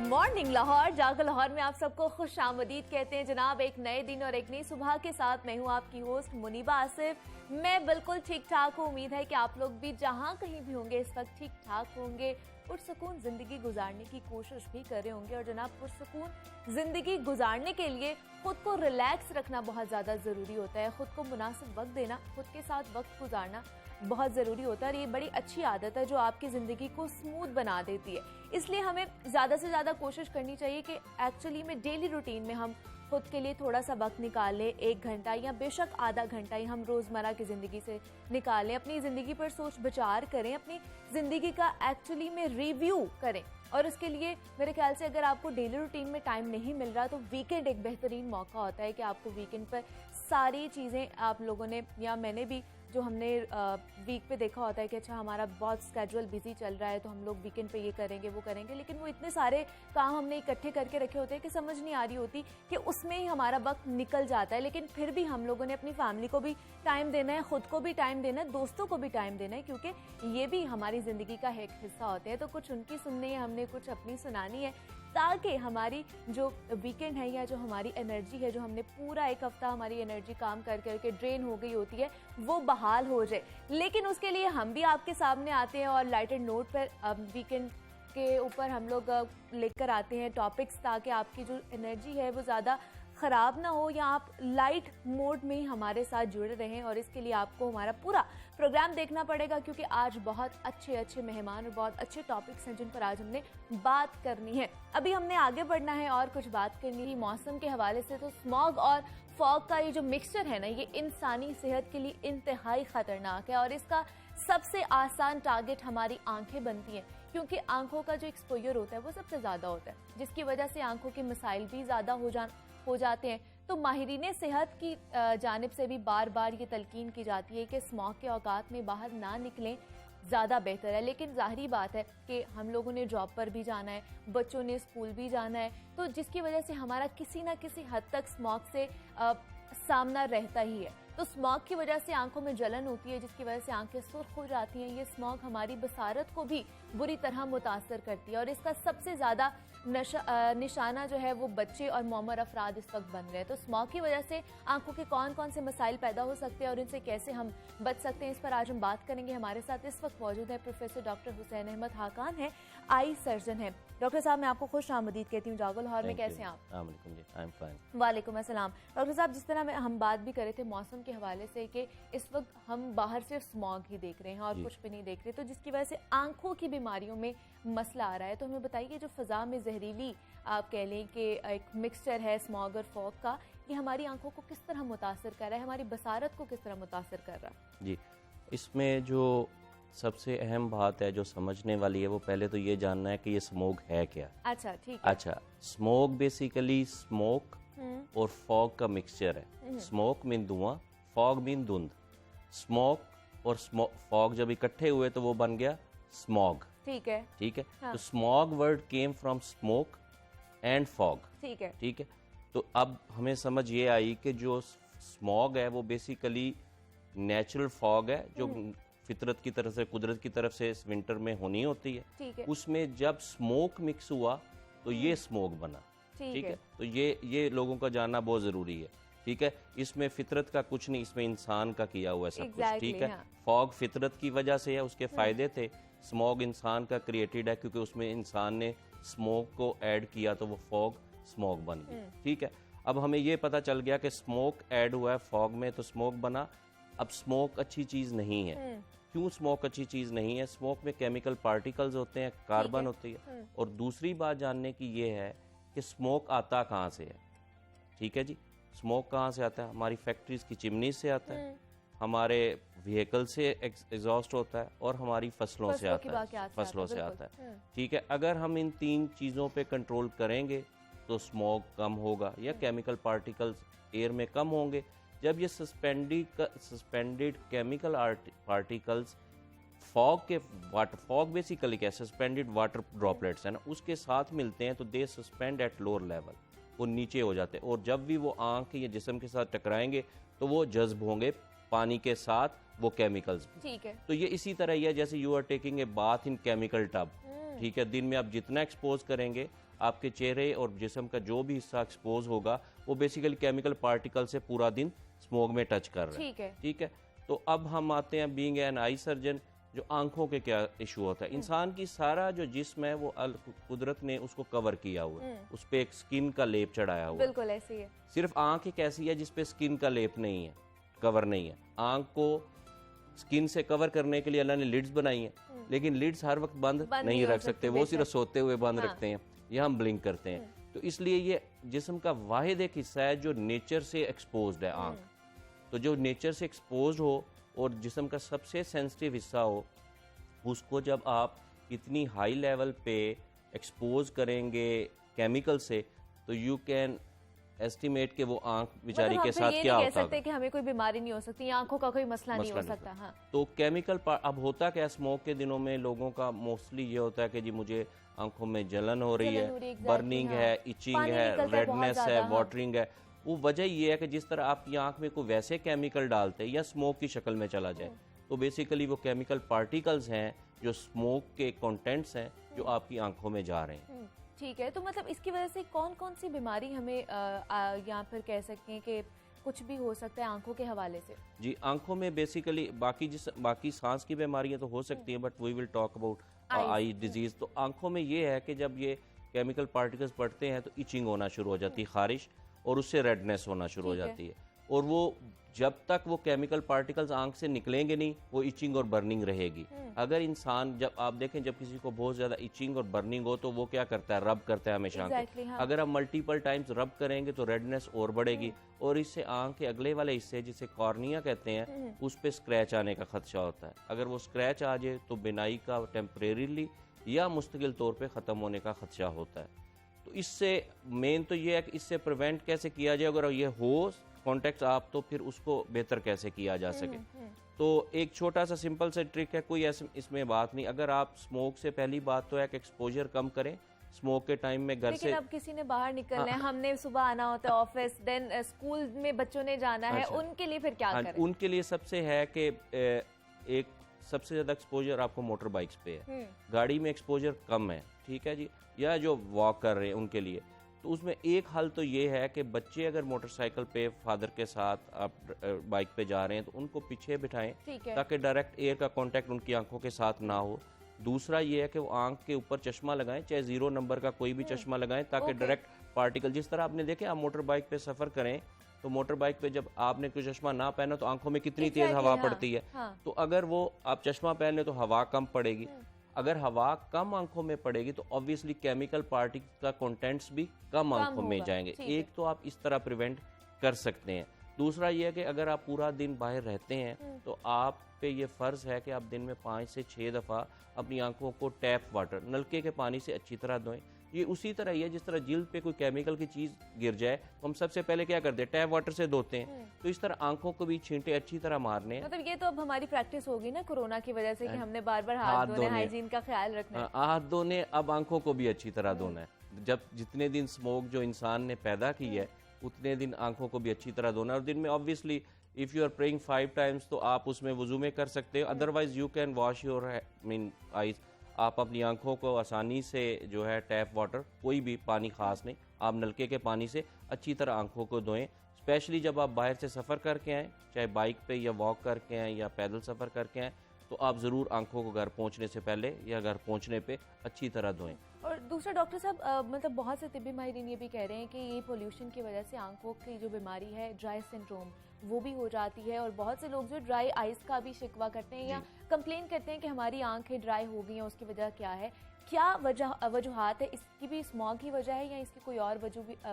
Morning Lahore, जागो लाहौर में आप सबको खुश आमदीद कहते हैं जनाब। एक नए दिन और एक नई सुबह के साथ मैं हूं आपकी होस्ट मुनीबा आसिफ। मैं बिल्कुल ठीक ठाक हूं। उम्मीद है कि आप लोग भी जहां कहीं भी होंगे इस वक्त ठीक ठाक होंगे, पुरसकून जिंदगी गुजारने की कोशिश भी कर रहे होंगे। और जनाब, पुरसकून जिंदगी गुजारने के लिए खुद को रिलैक्स रखना बहुत ज्यादा जरूरी होता है। खुद को मुनासिब वक्त देना, खुद के साथ वक्त गुजारना बहुत ज़रूरी होता है। और ये बड़ी अच्छी आदत है जो आपकी ज़िंदगी को स्मूथ बना देती है। इसलिए हमें ज़्यादा से ज़्यादा कोशिश करनी चाहिए कि एक्चुअली में डेली रूटीन में हम खुद के लिए थोड़ा सा वक्त निकालें, 1 घंटा या बेशक आधा घंटा ही हम रोज़मर्रा की ज़िंदगी से निकालें। अपनी ज़िंदगी पर सोच विचार करें, अपनी ज़िंदगी का एक्चुअली में रिव्यू करें। और उसके लिए मेरे ख्याल से अगर आपको डेली रूटीन में टाइम नहीं मिल रहा तो वीकेंड एक बेहतरीन मौका होता है कि आपको वीकेंड पर सारी चीज़ें आप लोगों ने या मैंने भी जो हमने वीक पे देखा होता है कि अच्छा हमारा बहुत स्केड्यूल बिजी चल रहा है तो हम लोग वीकेंड पे ये करेंगे वो करेंगे, लेकिन वो इतने सारे काम हमने इकट्ठे करके रखे होते हैं कि समझ नहीं आ रही होती कि उसमें ही हमारा वक्त निकल जाता है। लेकिन फिर भी हम लोगों ने अपनी फैमिली को भी टाइम देना है, खुद को भी टाइम देना है, दोस्तों को भी टाइम देना है, क्योंकि ये भी हमारी ज़िंदगी का एक हिस्सा होते हैं। तो कुछ उनकी सुननी है, हमने कुछ अपनी सुनानी है, ताकि हमारी जो वीकेंड है या जो हमारी एनर्जी है, जो हमने पूरा एक हफ्ता हमारी एनर्जी काम कर करके ड्रेन हो गई होती है, वो बहाल हो जाए। लेकिन उसके लिए हम भी आपके सामने आते हैं और लाइटेड नोट पर वीकेंड के ऊपर हम लोग लेकर आते हैं टॉपिक्स, ताकि आपकी जो एनर्जी है वो ज़्यादा ख़राब ना हो या आप लाइट मोड में ही हमारे साथ जुड़े रहें। और इसके लिए आपको हमारा पूरा प्रोग्राम देखना पड़ेगा, क्योंकि आज बहुत अच्छे अच्छे मेहमान और बहुत अच्छे टॉपिक्स हैं जिन पर आज हमने बात करनी है। अभी हमने आगे बढ़ना है और कुछ बात करनी है मौसम के हवाले से। तो स्मॉग और फॉग का ये जो मिक्सचर है ना, ये इंसानी सेहत के लिए इंतहाई ख़तरनाक है। और इसका सबसे आसान टारगेट हमारी आंखें बनती हैं, क्योंकि आंखों का जो एक्सपोजर होता है वो सबसे ज़्यादा होता है, जिसकी वजह से आंखों के मसाइल भी ज़्यादा हो जाते हैं। तो माहिरीन सेहत की जानिब से भी बार बार ये तलकीन की जाती है कि स्मॉग के औकात में बाहर ना निकलें, ज़्यादा बेहतर है। लेकिन ज़ाहिरी बात है कि हम लोगों ने जॉब पर भी जाना है, बच्चों ने स्कूल भी जाना है, तो जिसकी वजह से हमारा किसी ना किसी हद तक स्मॉग से सामना रहता ही है। तो स्मॉग की वजह से आंखों में जलन होती है, जिसकी वजह से आंखें सुर्ख हो जाती हैं। ये स्मॉग हमारी बसारत को भी बुरी तरह मुतासर करती है। और इसका सबसे ज़्यादा निशाना जो है वो बच्चे और मौमर अफराद इस वक्त बन रहे हैं। तो स्मॉग की वजह से आंखों के कौन कौन से मसाइल पैदा हो सकते हैं और इनसे कैसे हम बच सकते हैं, इस पर आज हम बात करेंगे। हमारे साथ इस वक्त मौजूद है professor doctor Hussain Ahmed Hakan है, आई सर्जन है। डॉक्टर साहब, मैं आपको खुश आमदीद कहती हूँ जागो लाहौर में। कैसे हैं आप? वालेकुम अस्सलाम। डॉक्टर साहब, जिस तरह हम बात भी कर रहे थे मौसम के हवाले से कि इस वक्त हम बाहर सिर्फ स्मॉग ही देख रहे हैं और कुछ भी नहीं देख रहे, तो जिसकी वजह से आंखों की बीमारियों में मसला आ रहा है। तो हमें बताइए, जो फ़ज़ा में जहरीली आप कह लें कि एक मिक्सचर है स्मॉग और फॉग का, ये हमारी आंखों को किस तरह मुतासर कर रहा है, हमारी बसारत को किस तरह मुतासर कर रहा है? जी, इसमें जो सबसे अहम बात है जो समझने वाली है, वो पहले तो ये जानना है कि ये स्मोक है क्या। अच्छा, ठीक है। अच्छा, स्मोक बेसिकली स्मोक और फॉग का मिक्सचर है। स्मोक मीन धुआं, फॉग मीन धुंध। स्मोक और फॉग जब इकट्ठे हुए तो वो बन गया स्मॉग। ठीक है, ठीक है। हाँ। तो smog word came from smoke and fog. ठीक है, ठीक है। तो अब हमें समझ ये आई कि जो स्मॉग है वो बेसिकली नेचुरल फॉग है जो फितरत की तरफ से, कुदरत की तरफ से इस विंटर में होनी होती है। ठीक है। उसमें जब स्मोक मिक्स हुआ तो ये स्मोक बना। ठीक है। तो ये लोगों का जानना बहुत जरूरी है। ठीक है। इसमें फितरत का कुछ नहीं, इसमें इंसान का किया हुआ है सब कुछ। ठीक है। हाँ। फॉग फितरत की वजह से है, उसके फायदे थे। स्मोक इंसान का क्रिएटेड है, क्योंकि उसमें इंसान ने स्मोक को ऐड किया तो वो फॉग स्मोक बन गई। ठीक है। अब हमें ये पता चल गया कि स्मोक ऐड हुआ है फॉग में तो स्मोक बना। अब स्मोक अच्छी चीज नहीं है। क्यों स्मोक अच्छी चीज नहीं है? स्मोक में केमिकल पार्टिकल्स होते हैं, कार्बन होती है। और दूसरी बात जानने की ये है कि स्मोक आता कहाँ से है। ठीक है जी। स्मोक कहाँ से आता है? हमारी फैक्ट्रीज की चिमनी से आता है, हमारे व्हीकल से एग्जॉस्ट होता है, और हमारी फसलों से आता है। फसलों से आता है। ठीक है। अगर हम इन 3 चीजों पे कंट्रोल करेंगे तो स्मोक कम होगा या केमिकल पार्टिकल्स एयर में कम होंगे। जब ये suspended chemical particles fog basically क्या, सस्पेंडेड वाटर ड्रॉपलेट्स है ना, उसके साथ मिलते हैं तो दे सस्पेंड एट लोअर लेवल, वो नीचे हो जाते हैं। और जब भी वो आंख या जिस्म के साथ टकराएंगे तो वो जज्ब होंगे पानी के साथ, वो केमिकल्स। ठीक है। तो ये इसी तरह ही है जैसे you are taking a bath in chemical tub. ठीक है। दिन में आप जितना एक्सपोज करेंगे आपके चेहरे और जिस्म का जो भी हिस्सा एक्सपोज होगा वो बेसिकली केमिकल पार्टिकल से पूरा दिन स्मोक में टच कर रहे हैं। ठीक है। तो अब हम आते हैं बीइंग एन आई सर्जन, जो आंखों के क्या इशू होता है। इंसान की सारा जो जिस्म है वो कुदरत ने उसको कवर किया हुआ है, उस पे एक स्किन का लेप चढ़ाया हुआ है। बिल्कुल ऐसी है। सिर्फ आंख एक ऐसी है जिसपे स्किन का लेप नहीं है, कवर नहीं है। आंख को स्किन से कवर करने के लिए अल्लाह ने लिड्स बनाई है, लेकिन लिड्स हर वक्त बंद नहीं रख सकते, वो सिर्फ सोते हुए बंद रखते हैं या हम ब्लिंक करते हैं। तो इसलिए ये जिस्म का वाहिद एक हिस्सा है जो नेचर से एक्सपोज्ड है आंख। तो जो नेचर से एक्सपोज हो और जिस्म का सबसे सेंसिटिव हिस्सा हो, उसको जब आप इतनी हाई लेवल पे एक्सपोज करेंगे केमिकल से, तो यू कैन एस्टिमेट के वो आंख बेचारी के साथ क्या होता है। कि हमें कोई बीमारी नहीं हो सकती, आंखों का कोई मसला नहीं हो सकता। हाँ। तो केमिकल अब होता क्या, स्मोक के दिनों में लोगों का मोस्टली ये होता है कि जी मुझे आंखों में जलन हो रही है, बर्निंग है, इचिंग है, रेडनेस है, वाटरिंग है। वो वजह ये है कि जिस तरह आपकी आंख में कोई वैसे केमिकल डालते हैं या स्मोक की शक्ल में चला जाए, तो बेसिकली वो केमिकल पार्टिकल्स हैं जो स्मोक के कंटेंट्स हैं जो आपकी आंखों में जा रहे हैं। ठीक है। तो मतलब इसकी वजह से कौन कौन सी बीमारी हमें यहाँ पर कह सकते हैं कि कुछ भी हो सकता है आंखों के हवाले से? जी, आंखों में बेसिकली बाकी सांस की बीमारियां तो हो सकती हैं, but we will talk about eye disease. तो आंखों में ये है कि जब ये केमिकल पार्टिकल्स पड़ते हैं तो इचिंग होना शुरू हो जाती है, खारिश, और उससे रेडनेस होना शुरू हो जाती है। और वो जब तक वो केमिकल पार्टिकल्स आंख से निकलेंगे नहीं, वो इचिंग और बर्निंग रहेगी। अगर इंसान, जब आप देखें जब किसी को बहुत ज्यादा इचिंग और बर्निंग हो तो वो क्या करता है, रब करता है हमेशा। हाँ। अगर आप मल्टीपल टाइम्स रब करेंगे तो रेडनेस और बढ़ेगी, और इससे आंख के अगले वाले हिस्से जिसे कॉर्निया कहते हैं उस पे स्क्रैच आने का खदशा होता है। अगर वो स्क्रैच आ जाए तो बिनाई का टेम्परेरीली या मुस्तकिल तौर पे ख़त्म होने का खदशा होता है। तो इससे मेन तो ये है कि इससे प्रिवेंट कैसे किया जाए, अगर ये हो कॉन्टेक्ट आप, तो फिर उसको बेहतर कैसे किया जा सके। तो एक छोटा सा सिंपल सा ट्रिक है, कोई ऐसे इसमें बात नहीं। अगर आप स्मोक से, पहली बात तो है कि एक्सपोजर कम करें स्मोक के टाइम में घर से। अब किसी ने बाहर निकलना है, हमने सुबह आना होता है ऑफिस, देन स्कूल में बच्चों ने जाना है, उनके लिए फिर क्या करें? उनके लिए सबसे है कि एक सबसे ज्यादा एक्सपोजर आपको मोटर बाइक्स पे है, गाड़ी में एक्सपोजर कम है, ठीक है जी, या जो वॉक कर रहे हैं उनके लिए। तो उसमें एक हल तो ये है कि बच्चे अगर मोटरसाइकिल पे फादर के साथ आप बाइक पे जा रहे हैं तो उनको पीछे बिठाएं, ताकि डायरेक्ट एयर का कांटेक्ट उनकी आंखों के साथ ना हो। दूसरा ये है कि वो आंख के ऊपर चश्मा लगाएं, चाहे 0 नंबर का कोई भी चश्मा लगाएं, ताकि डायरेक्ट पार्टिकल, जिस तरह आपने देखे आप मोटर बाइक पे सफर करें तो मोटर बाइक पे जब आपने कोई चश्मा ना पहना तो आंखों में कितनी तेज हवा पड़ती है। तो अगर वो आप चश्मा पहन ले तो हवा कम पड़ेगी। अगर हवा कम आंखों में पड़ेगी तो ऑब्वियसली केमिकल पार्टिकल का कंटेंट्स भी कम आंखों में जाएंगे। एक तो आप इस तरह प्रिवेंट कर सकते हैं। दूसरा ये है कि अगर आप पूरा दिन बाहर रहते हैं तो आप पे ये फ़र्ज़ है कि आप दिन में 5 से 6 दफ़ा अपनी आंखों को टैप वाटर, नलके के पानी से अच्छी तरह धोएं। ये उसी तरह ही है जिस तरह जिल्द पे कोई केमिकल की चीज़ गिर जाए तो हम सबसे पहले क्या करते हैं, टैप वाटर से धोते हैं। तो इस तरह आंखों को भी छींटे अच्छी तरह मारने हैं। मतलब ये तो अब हमारी प्रैक्टिस होगी ना कोरोना की वजह से कि हमने बार बार हाथ धोने, हाइजीन का ख्याल रखना है। हाथ धोने, अब आंखों को भी अच्छी तरह धोना है। जब जितने दिन स्मोक जो इंसान ने पैदा की है उतने दिन आंखों को भी अच्छी तरह धोना है। और दिन में obviously if you are praying 5 times तो आप उसमें वुजू में कर सकते हो, otherwise you can wash your eyes. आप अपनी आंखों को आसानी से जो है टैप वाटर, कोई भी पानी खास नहीं, आप नलके के पानी से अच्छी तरह आंखों को धोएं। स्पेशली जब आप बाहर से सफ़र करके आएँ, चाहे बाइक पे या वॉक करके आएँ या पैदल सफ़र करके आएँ, तो आप ज़रूर आंखों को घर पहुंचने से पहले या घर पहुंचने पे अच्छी तरह धोएं। और दूसरा डॉक्टर साहब, मतलब बहुत से तिब्बी माहिरीन ये भी कह रहे हैं कि ये पोल्यूशन की वजह से आंखों की जो बीमारी है, ड्राई सिंड्रोम, वो भी हो जाती है। और बहुत से लोग जो ड्राई आइज का भी शिकवा करते हैं या कंप्लेन करते हैं कि हमारी आंखें ड्राई हो गई हैं, उसकी वजह क्या है? क्या वजूहात है? इसकी भी स्मॉग की वजह है या इसकी कोई और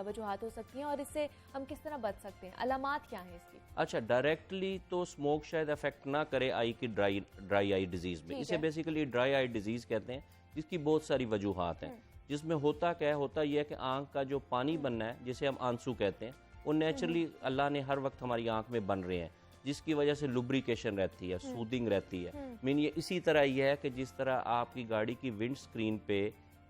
वजूहात हो सकती हैं? और इससे हम किस तरह बच सकते हैं? अलामात क्या है इसकी? अच्छा, डायरेक्टली तो स्मोक शायद अफेक्ट ना करे आई की ड्राई आई डिजीज में। इसे बेसिकली ड्राई आई डिजीज कहते हैं, जिसकी बहुत सारी वजूहात हैं। जिसमें होता क्या है, होता यह है कि आंख का जो पानी बनना है, जिसे हम आंसू कहते हैं, वो नेचुरली अल्लाह ने हर वक्त हमारी आंख में बन रहे हैं, जिसकी वजह से लुब्रिकेशन रहती है, सूदिंग रहती है। मीन ये इसी तरह यह है कि जिस तरह आपकी गाड़ी की विंड स्क्रीन पे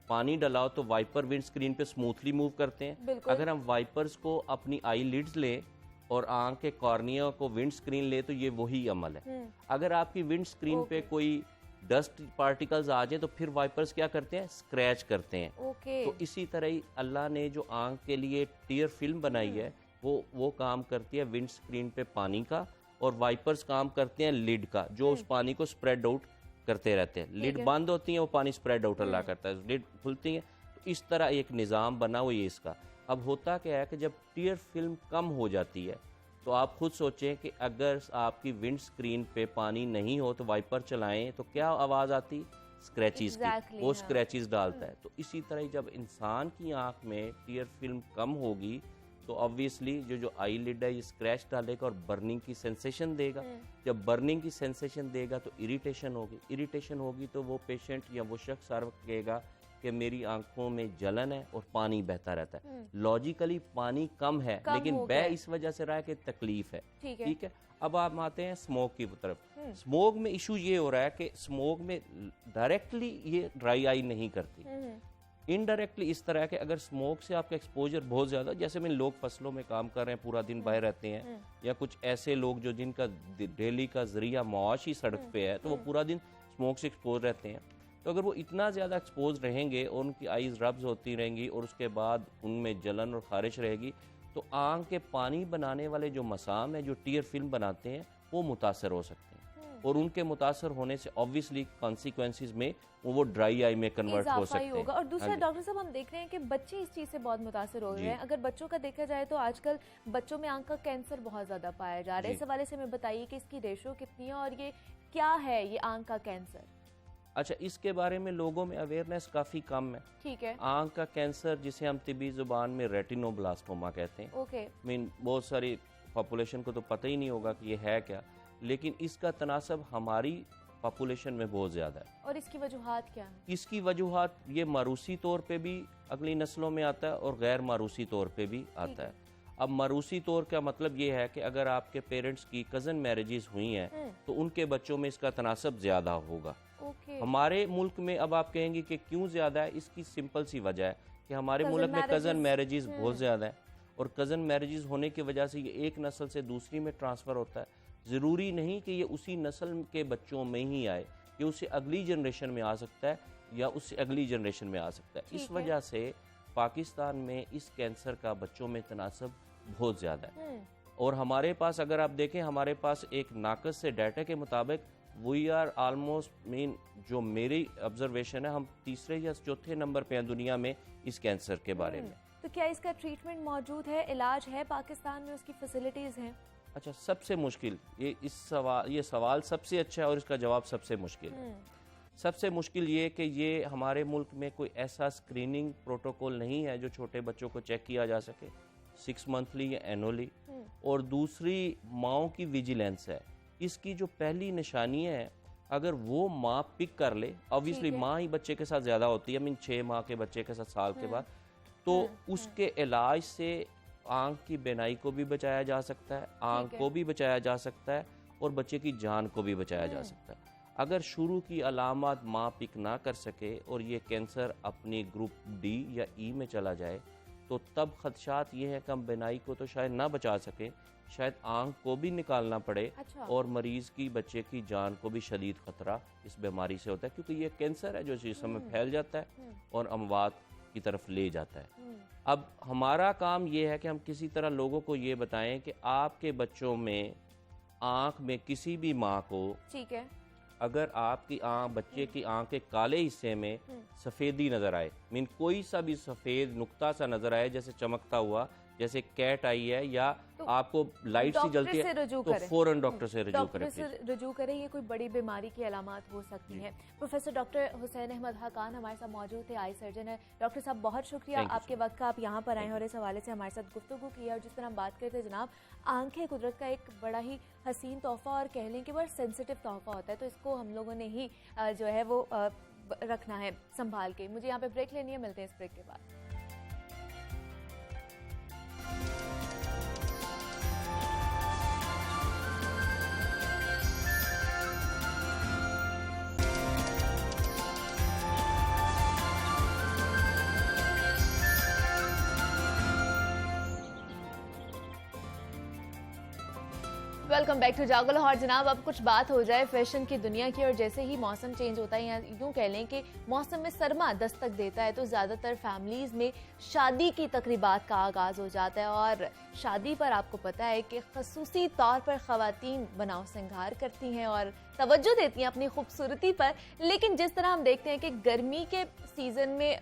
पानी डलाओ तो वाइपर विंड स्क्रीन पे स्मूथली मूव करते हैं। अगर हम वाइपर्स को अपनी आई लिड्स लें और आंख के कॉर्निया को विंड स्क्रीन ले तो ये वही अमल है। अगर आपकी विंड स्क्रीन पे कोई डस्ट पार्टिकल्स आ जाए तो फिर वाइपर्स क्या करते हैं, स्क्रैच करते हैं। ओके। तो इसी तरह ही अल्लाह ने जो आंख के लिए टीयर फिल्म बनाई है वो काम करती है विंड स्क्रीन पे पानी का, और वाइपर्स काम करते हैं लिड का, जो उस पानी को स्प्रेड आउट करते रहते हैं। लिड बंद होती है, वो पानी स्प्रेड आउट अल्लाह करता है, लिड खुलती है। तो इस तरह एक निज़ाम बना हुआ है इसका। अब होता क्या है कि जब टीयर फिल्म कम हो जाती है तो आप खुद सोचें कि अगर आपकी विंड स्क्रीन पे पानी नहीं हो तो वाइपर चलाएं तो क्या आवाज़ आती, स्क्रैचेस की, वो स्क्रैचेस डालता है। तो इसी तरह जब इंसान की आंख में टीयर फिल्म कम होगी तो ऑब्वियसली जो आई लिड है ये स्क्रैच डालेगा और बर्निंग की सेंसेशन देगा। जब बर्निंग की सेंसेशन देगा तो इरिटेशन होगी तो वो पेशेंट या वो शख्स हर वक्त कहेगा कि मेरी आंखों में जलन है और पानी बहता रहता है। लॉजिकली पानी कम है लेकिन बह इस वजह से रहा है कि तकलीफ है। ठीक है। अब आप आते हैं स्मोक की तरफ। स्मोक में इशू ये हो रहा है कि स्मोक में डायरेक्टली ये ड्राई आई नहीं करती, इनडायरेक्टली इस तरह के अगर स्मोक से आपका एक्सपोजर बहुत ज़्यादा, जैसे में लोग फसलों में काम कर रहे हैं, पूरा दिन बाहर रहते हैं, या कुछ ऐसे लोग जो जिनका डेली का जरिया मुआश ही सड़क पे है, तो वो पूरा दिन स्मोक से एक्सपोज रहते हैं। तो अगर वो इतना ज़्यादा एक्सपोज रहेंगे और उनकी आईज रब्स होती रहेंगी और उसके बाद उनमें जलन और खारिश रहेगी, तो आंख के पानी बनाने वाले जो मसाम है, जो टीयर फिल्म बनाते हैं, वो मुतासर हो सकते हैं। और उनके मुतासर होने से ऑब्वियसली कॉन्सिक्वेंसेज में वो ड्राई आई में कन्वर्ट हो सकते हैं। और दूसरा डॉक्टर साहब हम देख रहे हैं कि बच्चे इस चीज़ से बहुत मुतासर हो रहे हैं। अगर बच्चों का देखा जाए तो आजकल बच्चों में आंख का कैंसर बहुत ज़्यादा पाया जा रहा है। इस हवाले से हमें बताइए कि इसकी रेशो कितनी है और ये क्या है, ये आंख का कैंसर? अच्छा, इसके बारे में लोगों में अवेयरनेस काफ़ी कम है। ठीक है। आंख का कैंसर जिसे हम तिब्बी जुबान में रेटिनोब्लास्टोमा कहते हैं। ओके। मीन बहुत सारी पॉपुलेशन को तो पता ही नहीं होगा कि ये है क्या, लेकिन इसका तनासब हमारी पॉपुलेशन में बहुत ज़्यादा है। और इसकी वजूहात क्या है? इसकी वजूहात ये मारूसी तौर पे भी अगली नस्लों में आता है और गैर मारूसी तौर पे भी आता है। अब मारूसी तौर का मतलब ये है कि अगर आपके पेरेंट्स की कज़न मैरिजेस हुई हैं तो उनके बच्चों में इसका तनासब ज़्यादा होगा। हमारे मुल्क में अब आप कहेंगे कि क्यों ज़्यादा है, इसकी सिंपल सी वजह है कि हमारे मुल्क में कज़न मैरिजेस बहुत ज़्यादा है, और कज़न मैरिजेस होने की वजह से ये एक नस्ल से दूसरी में ट्रांसफ़र होता है। ज़रूरी नहीं कि ये उसी नस्ल के बच्चों में ही आए, ये उससे अगली जनरेशन में आ सकता है या उससे अगली जनरेशन में आ सकता है। इस वजह से पाकिस्तान में इस कैंसर का बच्चों में तनासब बहुत ज़्यादा है। और हमारे पास अगर आप देखें, हमारे पास एक नाकस से डाटा के मुताबिक वी आर ऑलमोस्ट मीन, जो मेरी ऑब्जर्वेशन है, हम तीसरे या चौथे नंबर पे हैं दुनिया में इस कैंसर के बारे में। तो क्या इसका ट्रीटमेंट मौजूद है, इलाज है पाकिस्तान में, उसकी फैसिलिटीज़ हैं? अच्छा, सबसे मुश्किल ये सवाल सबसे अच्छा है और इसका जवाब सबसे मुश्किल है। सबसे मुश्किल ये कि ये हमारे मुल्क में कोई ऐसा स्क्रीनिंग प्रोटोकॉल नहीं है जो छोटे बच्चों को चेक किया जा सके 6 मंथली या एनुअली। और दूसरी माओं की विजिलेंस है। इसकी जो पहली निशानी है, अगर वो माँ पिक कर ले, ऑब्वियसली माँ ही बच्चे के साथ ज़्यादा होती है, मीन 6 माह के बच्चे के साथ साल के बाद, तो उसके इलाज से आँख की बीनाई को भी बचाया जा सकता है, आँख को भी बचाया जा सकता है और बच्चे की जान को भी बचाया जा सकता है। अगर शुरू की अलामत माँ पिक ना कर सके और ये कैंसर अपनी ग्रुप डी या ई में चला जाए तो तब खदशात ये है कि हम बीनाई को तो शायद ना बचा सके, शायद आँख को भी निकालना पड़े। अच्छा। और मरीज़ की, बच्चे की जान को भी शदीद ख़तरा इस बीमारी से होता है, क्योंकि ये कैंसर है जो जिस्म में फैल जाता है और अमवात की तरफ ले जाता है। अब हमारा काम ये है कि हम किसी तरह लोगों को ये बताएं कि आपके बच्चों में आँख में किसी भी माँ को, ठीक है, अगर आपकी बच्चे की आँख के काले हिस्से में सफ़ेदी नज़र आए, मीन कोई सा भी सफ़ेद नुक्ता सा नज़र आए जैसे चमकता हुआ, जैसे कैट आई है या तो आपको लाइट सी जलती है, तो फौरन डॉक्टर से रजू करें। ये कोई बड़ी बीमारी की अलामत हो सकती हैं। प्रोफेसर डॉक्टर हुसैन अहमद खान हमारे साथ मौजूद थे, आई सर्जन है। डॉक्टर साहब बहुत शुक्रिया आपके वक्त का, आप यहाँ पर आए और इस हवाले से हमारे साथ गुफ्तगू की। और जिस तरह हम बात करते हैं जनाब, आंखें कुदरत का एक बड़ा ही हसीन तोहफा और कह लें कि बड़ा सेंसिटिव तोहफा होता है, तो इसको हम लोगों ने ही जो है वो रखना है संभाल के। मुझे यहाँ पे ब्रेक लेनी है, मिलते हैं इस ब्रेक के बाद। वेलकम बैक टू जागो लाहौर। जनाब, अब कुछ बात हो जाए फैशन की दुनिया की। और जैसे ही मौसम चेंज होता है या यूं कह लें कि मौसम में सरमा दस्तक देता है तो ज़्यादातर फैमिलीज़ में शादी की तकरीबात का आगाज़ हो जाता है। और शादी पर आपको पता है कि खसूसी तौर पर ख़वातीन बनाव सिंगार करती हैं और तवज्जो देती हैं अपनी खूबसूरती पर। लेकिन जिस तरह हम देखते हैं कि गर्मी के सीज़न में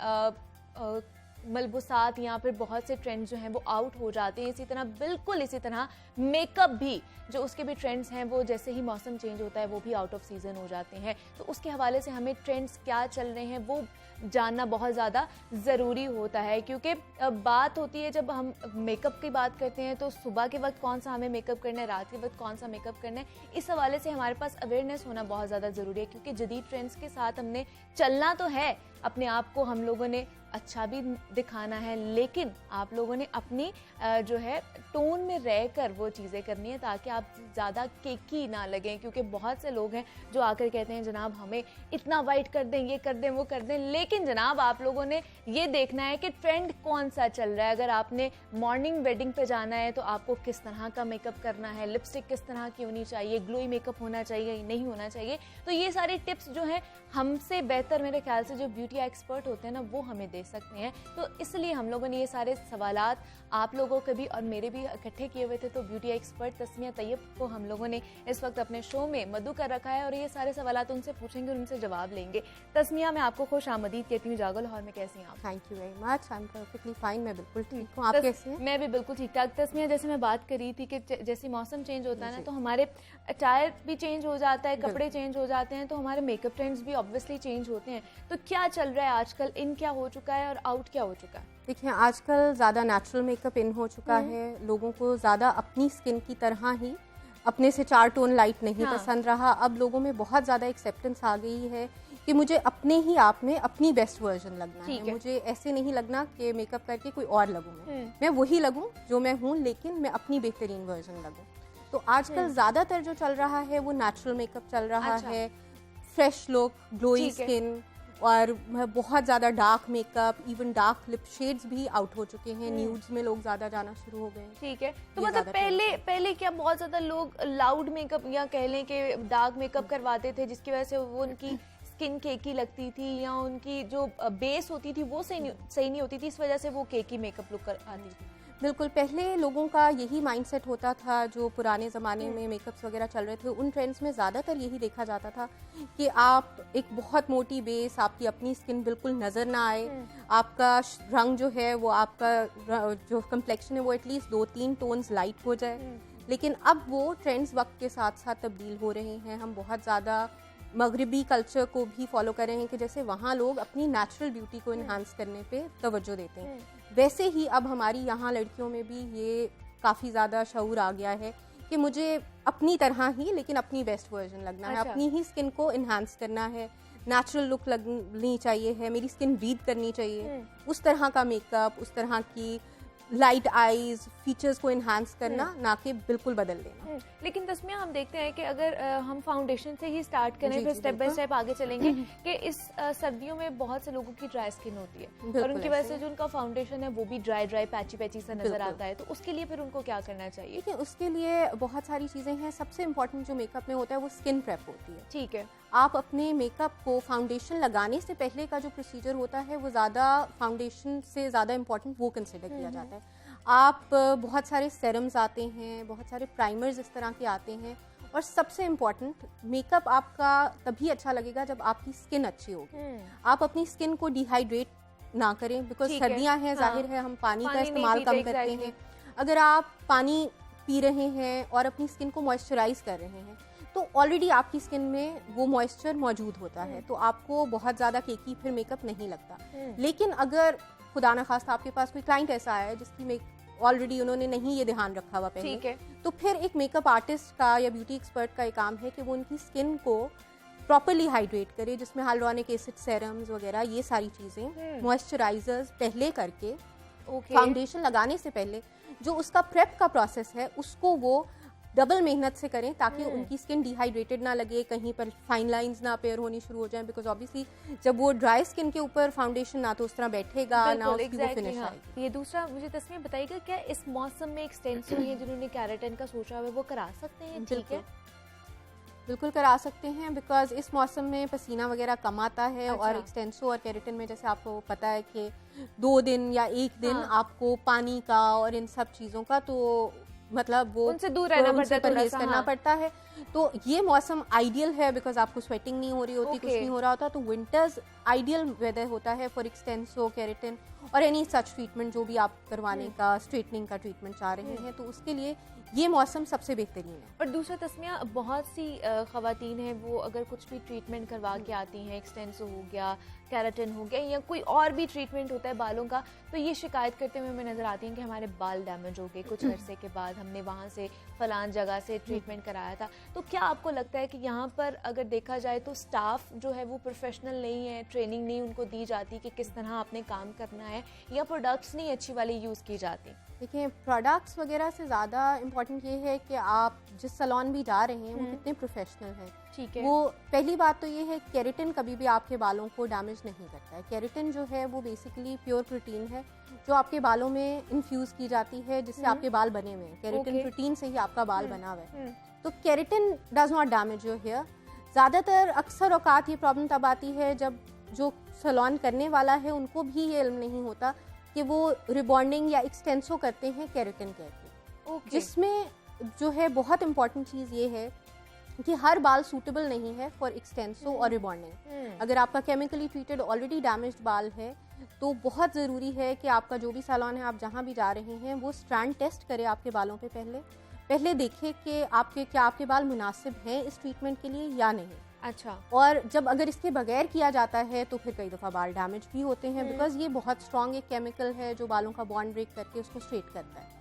मलबूसात या फिर बहुत से ट्रेंड्स जो हैं वो आउट हो जाते हैं, इसी तरह बिल्कुल इसी तरह मेकअप भी जो उसके भी ट्रेंड्स हैं वो जैसे ही मौसम चेंज होता है वो भी आउट ऑफ सीज़न हो जाते हैं। तो उसके हवाले से हमें ट्रेंड्स क्या चल रहे हैं वो जानना बहुत ज़्यादा ज़रूरी होता है, क्योंकि बात होती है जब हम मेकअप की बात करते हैं तो सुबह के वक्त कौन सा हमें मेकअप करना है, रात के वक्त कौन सा मेकअप करना है, इस हवाले से हमारे पास अवेयरनेस होना बहुत ज़्यादा ज़रूरी है। क्योंकि जदीद ट्रेंड्स के साथ हमने चलना तो है, अपने आप को हम लोगों ने अच्छा भी दिखाना है, लेकिन आप लोगों ने अपनी जो है टोन में रहकर वो चीज़ें करनी है ताकि आप ज़्यादा केकी ना लगें। क्योंकि बहुत से लोग हैं जो आकर कहते हैं जनाब हमें इतना वाइट कर दें, ये कर दें, वो कर दें, लेकिन जनाब आप लोगों ने ये देखना है कि ट्रेंड कौन सा चल रहा है। अगर आपने मॉर्निंग वेडिंग पे जाना है तो आपको किस तरह का मेकअप करना है, लिपस्टिक किस तरह की होनी चाहिए, ग्लोई मेकअप होना चाहिए नहीं होना चाहिए। तो ये सारी टिप्स जो हैं हमसे बेहतर मेरे ख्याल से जो ब्यूटी एक्सपर्ट होते हैं ना वो हमें दे सकते हैं। तो इसलिए हम लोगों ने ये सारे सवालात आप लोगों के भी और मेरे भी इकट्ठे किए हुए थे। तो ब्यूटी एक्सपर्ट तस्मिया तैयब को हम लोगों ने इस वक्त अपने शो में मदू कर रखा है और ये सारे सवालात उनसे पूछेंगे और उनसे जवाब लेंगे। तस्मिया, मैं आपको खुश आमदीद कहती हूँ जागो लाहौर में। कैसी हैं आप? Thank you very much, I am perfectly fine. मैं बिल्कुल ठीक हूँ, आप कैसे हैं? मैं भी बिल्कुल ठीक ठाक। तस्मिया, जैसे मैं बात कर रही थी कि जैसे मौसम चेंज होता है ना तो हमारे अटायर भी चेंज हो जाता है, कपड़े चेंज हो जाते हैं, तो हमारे मेकअप ट्रेंड्स भी ऑब्वियसली चेंज होते हैं। तो क्या चल रहा है आजकल, इन क्या हो चुका है और आउट क्या हो चुका है? देखिए, आजकल ज़्यादा नेचुरल मेकअप इन हो चुका है। लोगों को ज़्यादा अपनी स्किन की तरह ही अपने से 4 टोन लाइट नहीं पसंद रहा। अब लोगों में बहुत ज़्यादा एक्सेप्टेंस आ गई है कि मुझे अपने ही आप में अपनी बेस्ट वर्जन लगना है। मुझे ऐसे नहीं लगना कि मेकअप करके कोई और लगूं, मैं वही लगूं जो मैं हूं, लेकिन मैं अपनी बेहतरीन वर्जन लगूं। तो आजकल ज़्यादातर जो चल रहा है वो नेचुरल मेकअप चल रहा है, फ्रेश लुक, ग्लोई स्किन और बहुत ज़्यादा dark makeup, even dark lip shades भी आउट हो चुके हैं। न्यूड्स में लोग ज़्यादा जाना शुरू हो गए। ठीक है, तो मतलब पहले क्या बहुत ज़्यादा लोग लाउड मेकअप या कह लें कि डार्क मेकअप करवाते थे जिसकी वजह से वो उनकी स्किन केकी लगती थी या उनकी जो बेस होती थी वो सही नहीं होती थी, इस वजह से वो केकी मेकअप लुक आती थी। बिल्कुल, पहले लोगों का यही माइंडसेट होता था। जो पुराने ज़माने में मेकअप्स वगैरह चल रहे थे उन ट्रेंड्स में ज़्यादातर यही देखा जाता था कि आप एक बहुत मोटी बेस, आपकी अपनी स्किन बिल्कुल नज़र ना आए, आपका रंग जो है वो आपका जो कम्प्लेक्शन है वो एटलीस्ट 2-3 टोन्स लाइट हो जाए। लेकिन अब वो ट्रेंड्स वक्त के साथ साथ तब्दील हो रहे हैं। हम बहुत ज़्यादा मगरबी कल्चर को भी फॉलो कर रहे हैं कि जैसे वहाँ लोग अपनी नेचुरल ब्यूटी को इन्हांस करने पे तवज्जो देते हैं, वैसे ही अब हमारी यहाँ लड़कियों में भी ये काफ़ी ज़्यादा शऊर आ गया है कि मुझे अपनी तरह ही लेकिन अपनी बेस्ट वर्जन लगना है, अपनी ही स्किन को इन्हांस करना है, नेचुरल लुक लगनी चाहिए है, मेरी स्किन ब्रीथ करनी चाहिए। उस तरह का मेकअप, उस तरह की लाइट आईज, फीचर्स को इन्हांस करना, ना कि बिल्कुल बदल देना। लेकिन तस्मिया, हम देखते हैं कि अगर हम फाउंडेशन से ही स्टार्ट करें फिर स्टेप बाय स्टेप आगे चलेंगे कि इस सर्दियों में बहुत से लोगों की ड्राई स्किन होती है और उनकी वजह से जो उनका फाउंडेशन है वो भी ड्राई पैची सा नजर आता है। तो उसके लिए फिर उनको क्या करना चाहिए? देखिए, उसके लिए बहुत सारी चीज़ें हैं। सबसे इम्पोर्टेंट जो मेकअप में होता है वो स्किन प्रेप होती है। ठीक है, आप अपने मेकअप को फाउंडेशन लगाने से पहले का जो प्रोसीजर होता है वो ज़्यादा फाउंडेशन से ज़्यादा इम्पॉर्टेंट वो कंसिडर किया जाता है। आप बहुत सारे सेरम्स आते हैं, बहुत सारे प्राइमर्स इस तरह के आते हैं, और सबसे इम्पॉर्टेंट मेकअप आपका तभी अच्छा लगेगा जब आपकी स्किन अच्छी होगी। आप अपनी स्किन को डिहाइड्रेट ना करें, बिकॉज सर्दियाँ हैं, जाहिर है हम पानी का इस्तेमाल कम करते हैं। अगर आप पानी पी रहे हैं और अपनी स्किन को मॉइस्चराइज कर रहे हैं तो ऑलरेडी आपकी स्किन में वो मॉइस्चर मौजूद होता है, तो आपको बहुत ज़्यादा केकी फिर मेकअप नहीं लगता। लेकिन अगर खुदा न खास्ता आपके पास कोई क्लाइंट ऐसा आया जिसकी ऑलरेडी उन्होंने नहीं ये ध्यान रखा हुआ पहले, तो फिर एक मेकअप आर्टिस्ट का या ब्यूटी एक्सपर्ट का ये काम है कि वो उनकी स्किन को प्रॉपरली हाइड्रेट करे, जिसमें हाइलुरोनिक एसिड सेरम्स वगैरह ये सारी चीज़ें, मॉइस्चराइजर्स पहले करके फाउंडेशन लगाने से पहले जो उसका प्रेप का प्रोसेस है उसको वो डबल मेहनत से करें ताकि उनकी स्किन डिहाइड्रेटेड ना लगे, कहीं पर फाइन लाइंस ना अपेयर होनी शुरू हो जाएं, बिकॉज ऑब्वियसली जब वो ड्राई स्किन के ऊपर फाउंडेशन ना तो उस तरह बैठेगा ना बिल्कुल, उसकी वो exactly, फिनिश हाँ। आएगी। ये दूसरा मुझे तस्वीर बताइएगा, क्या इस मौसम में एक्सटेंसो हैं जिन्होंने केराटिन का सोचा हुआ है वो करा सकते हैं? ठीक है, बिल्कुल करा सकते हैं, बिकॉज इस मौसम में पसीना वगैरह कम आता है। अच्छा। और एक्सटेंसो और केराटिन में जैसे आपको पता है कि 2 दिन या 1 दिन हाँ। आपको पानी का और इन सब चीज़ों का तो मतलब वो उनसे दूर रहना उनसे पड़ता है, थोड़ा परहेज सा, करना हाँ। पड़ता है। तो ये मौसम आइडियल है बिकॉज आपको स्वेटिंग नहीं हो रही होती, कुछ Okay. नहीं हो रहा होता। तो विंटर्स आइडियल वेदर होता है फॉर एक्सटेंसो, केराटिन और एनी सच ट्रीटमेंट जो भी आप करवाने का, स्ट्रेटनिंग का ट्रीटमेंट चाह रहे हैं, तो उसके लिए ये मौसम सबसे बेहतरीन है। और दूसरा तस्मिया, बहुत सी ख़वातीन हैं वो अगर कुछ भी ट्रीटमेंट करवा के आती हैं, एक्सटेंसो हो गया, केराटिन हो गया या कोई और भी ट्रीटमेंट होता है बालों का, तो ये शिकायत करते हुए हमें नज़र आती हैं कि हमारे बाल डैमेज हो गए कुछ अरसे के बाद, हमने वहाँ से फलान जगह से ट्रीटमेंट कराया था। तो क्या आपको लगता है कि यहाँ पर अगर देखा जाए तो स्टाफ जो है वो प्रोफेशनल नहीं है, ट्रेनिंग नहीं उनको दी जाती कि किस तरह आपने काम करना है, या प्रोडक्ट्स नहीं अच्छी वाली यूज़ की जाती? देखिए, प्रोडक्ट्स वगैरह से ज़्यादा इम्पोर्टेंट ये है कि आप जिस सैलून भी जा रहे हैं वो कितने प्रोफेशनल हैं। ठीक है। वो पहली बात तो ये है, केराटिन कभी भी आपके बालों को डैमेज नहीं करता है। केराटिन जो है वो बेसिकली प्योर प्रोटीन है जो आपके बालों में इन्फ्यूज़ की जाती है, जिससे आपके बाल बने हुए हैं। Keratin Okay. प्रोटीन से ही आपका बाल बना हुआ है। तो keratin does not damage your hair. ज़्यादातर अक्सर औकात ये प्रॉब्लम तब आती है जब जो सैलून करने वाला है उनको भी ये इल्म नहीं होता कि वो रिबॉन्डिंग या एक्सटेंसो करते हैं केराटिन कहते हैं, जिसमें जो है बहुत इंपॉर्टेंट चीज़ ये है कि हर बाल सूटेबल नहीं है फॉर एक्सटेंसो और रिबॉन्डिंग। अगर आपका केमिकली ट्रीटेड ऑलरेडी डैमेज्ड बाल है तो बहुत ज़रूरी है कि आपका जो भी सैलून है, आप जहाँ भी जा रहे हैं, वो स्ट्रैंड टेस्ट करे आपके बालों पे पहले देखे कि आपके बाल मुनासिब हैं इस ट्रीटमेंट के लिए या नहीं। अच्छा। और जब अगर इसके बगैर किया जाता है तो फिर कई दफ़ा बाल डैमेज भी होते हैं, बिकॉज ये बहुत स्ट्रॉन्ग एक केमिकल है जो बालों का बॉन्ड ब्रेक करके उसको स्ट्रेट करता है।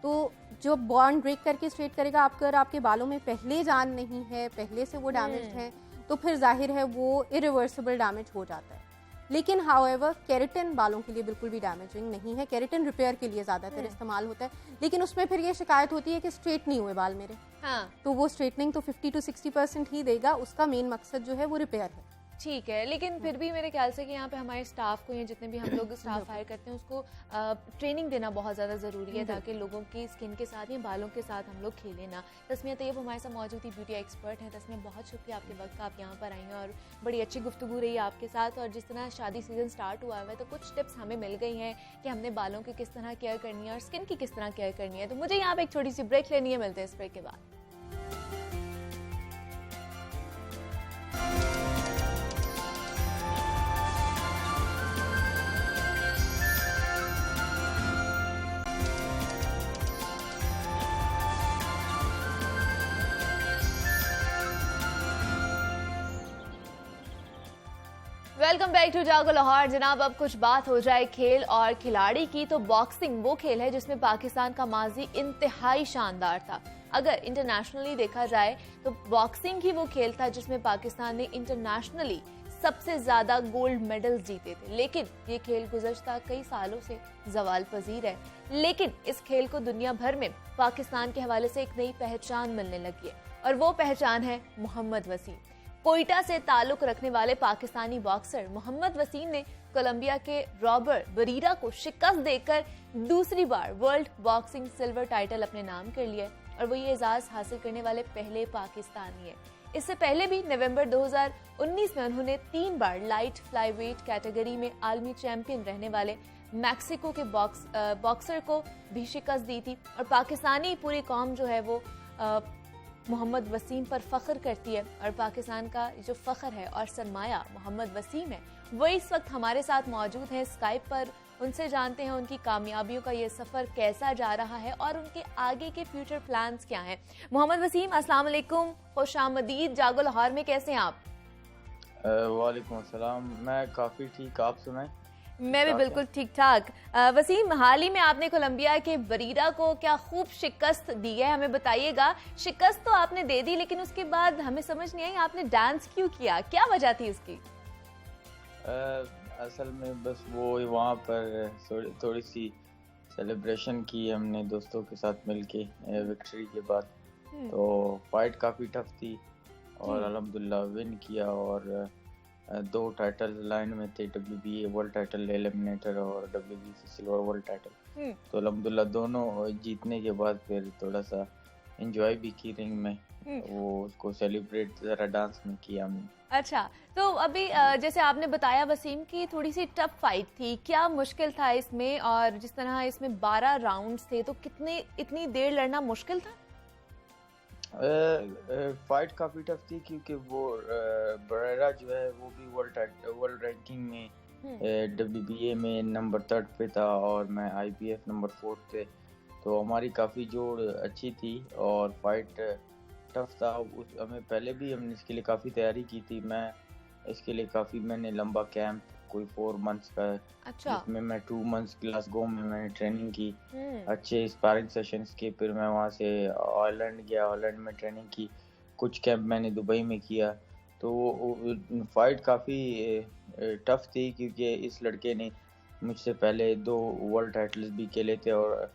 तो जो बॉन्ड ब्रेक करके स्ट्रेट करेगा, अगर आपके बालों में पहले जान नहीं है, पहले से वो डैमेज है, तो फिर जाहिर है वो इरिवर्सिबल डैमेज हो जाता है। लेकिन हाउएवर केराटिन बालों के लिए बिल्कुल भी डैमेजिंग नहीं है। केराटिन रिपेयर के लिए ज़्यादातर इस्तेमाल होता है, लेकिन उसमें फिर ये शिकायत होती है कि स्ट्रेट नहीं हुए बाल मेरे। हाँ। तो वो स्ट्रेटनिंग तो 50 to 60% ही देगा, उसका मेन मकसद जो है वो रिपेयर है। ठीक है, लेकिन फिर भी मेरे ख्याल से कि यहाँ पे हमारे स्टाफ को या जितने भी हम लोग स्टाफ हायर करते हैं उसको ट्रेनिंग देना बहुत ज़्यादा ज़रूरी है ताकि लोगों की स्किन के साथ या बालों के साथ हम लोग खेलें ना। तस्मिया तैयब हमारे साथ मौजूद थी, ब्यूटी एक्सपर्ट हैं। तस्मिया, बहुत शुक्रिया आपके वक्त का, आप यहाँ पर आई हैं और बड़ी अच्छी गुफ्तगू रही आपके साथ। और जिस तरह शादी सीजन स्टार्ट हुआ है तो कुछ टिप्स हमें मिल गई हैं कि हमने बालों की किस तरह केयर करनी है और स्किन की किस तरह केयर करनी है। तो मुझे यहाँ पर एक छोटी सी ब्रेक लेनी है, मिलते हैं इस ब्रेक के बाद। वेलकम बैक टू जागो लाहौर। जनाब, अब कुछ बात हो जाए खेल और खिलाड़ी की, तो बॉक्सिंग वो खेल है जिसमें पाकिस्तान का माजी इंतहाई शानदार था। अगर इंटरनेशनली देखा जाए तो बॉक्सिंग ही वो खेल था जिसमें पाकिस्तान ने इंटरनेशनली सबसे ज्यादा गोल्ड मेडल्स जीते थे। लेकिन ये खेल गुज़श्ता कई सालों से जवाल पजीर है। लेकिन इस खेल को दुनिया भर में पाकिस्तान के हवाले से एक नई पहचान मिलने लगी है और वो पहचान है मोहम्मद वसीम। कोयटा से ताल्लुक रखने वाले पाकिस्तानी बॉक्सर मोहम्मद वसीम ने कोलंबिया के रॉबर्ट बरीरा को शिकस्त देकर दूसरी बार वर्ल्ड बॉक्सिंग सिल्वर टाइटल अपने नाम कर लिया और वो ये एजाज हासिल करने वाले पहले पाकिस्तानी है। इससे पहले भी नवंबर 2019 में उन्होंने 3 बार लाइट फ्लाईवेट कैटेगरी में आलमी चैंपियन रहने वाले मैक्सिको के बॉक्सर को भी शिकस्त दी थी। और पाकिस्तानी पूरी कौम जो है वो मोहम्मद वसीम पर फख्र करती है और पाकिस्तान का जो फख्र है और सरमाया मोहम्मद वसीम है वो इस वक्त हमारे साथ मौजूद है स्काइप पर। उनसे जानते हैं उनकी कामयाबियों का ये सफ़र कैसा जा रहा है और उनके आगे के फ्यूचर प्लान्स क्या हैं। मोहम्मद वसीम, अस्सलाम वालेकुम, खुशामदीद जागो लाहौर में, कैसे हैं आप? वालेकुम अस्सलाम, मैं काफ़ी ठीक, आप सुनाएं? मैं भी बिल्कुल ठीक ठाक। वसीम, हाल ही में आपने कोलंबिया के बरीरा को क्या खूब शिकस्त दी है, हमें बताइएगा। शिकस्त तो आपने दे दी लेकिन उसके बाद हमें समझ नहीं आई आपने डांस क्यों किया, क्या वजह थी उसकी? असल में बस वो वहाँ पर थोड़ी सी सेलिब्रेशन की हमने दोस्तों के साथ मिलके विक्ट्री के बाद। तो फाइट काफ़ी टफ थी और अल्हम्दुलिल्लाह विन किया और 2 टाइटल लाइन में थे, WBA वर्ल्ड टाइटल एलिमिनेटर और WBC सिल्वर वर्ल्ड टाइटल। तो अल्हम्दुलिल्लाह दोनों जीतने के बाद फिर थोड़ा सा एंजॉय भी की रिंग में, वो उसको सेलिब्रेट ज़रा डांस में किया हमने। अच्छा, तो अभी जैसे आपने बताया वसीम की थोड़ी सी टफ फाइट थी, क्या मुश्किल था इसमें? और जिस तरह इसमें 12 राउंड्स थे, तो इतनी देर लड़ना मुश्किल था? फाइट काफ़ी टफ थी क्योंकि वो बरेरा जो है वो भी वर्ल्ड रैंकिंग में WBA में नंबर 3 पे था और मैं IBF नंबर 4 थे, तो हमारी काफ़ी जोड़ अच्छी थी और फाइट टफ था। हमें पहले भी हमने इसके लिए काफ़ी तैयारी की थी। मैं इसके लिए मैंने लंबा कैंप कोई 4 मंथ्स का, अच्छा, जिसमें मैं 2 मंथ्स ग्लासगो में मैंने ट्रेनिंग की, अच्छे स्पारिंग सेशंस के, फिर मैं वहाँ से हॉलैंड गया, हॉलैंड में ट्रेनिंग की, कुछ कैंप मैंने दुबई में किया। तो फाइट काफ़ी टफ थी क्योंकि इस लड़के ने मुझसे पहले 2 वर्ल्ड टाइटल्स भी खेले थे और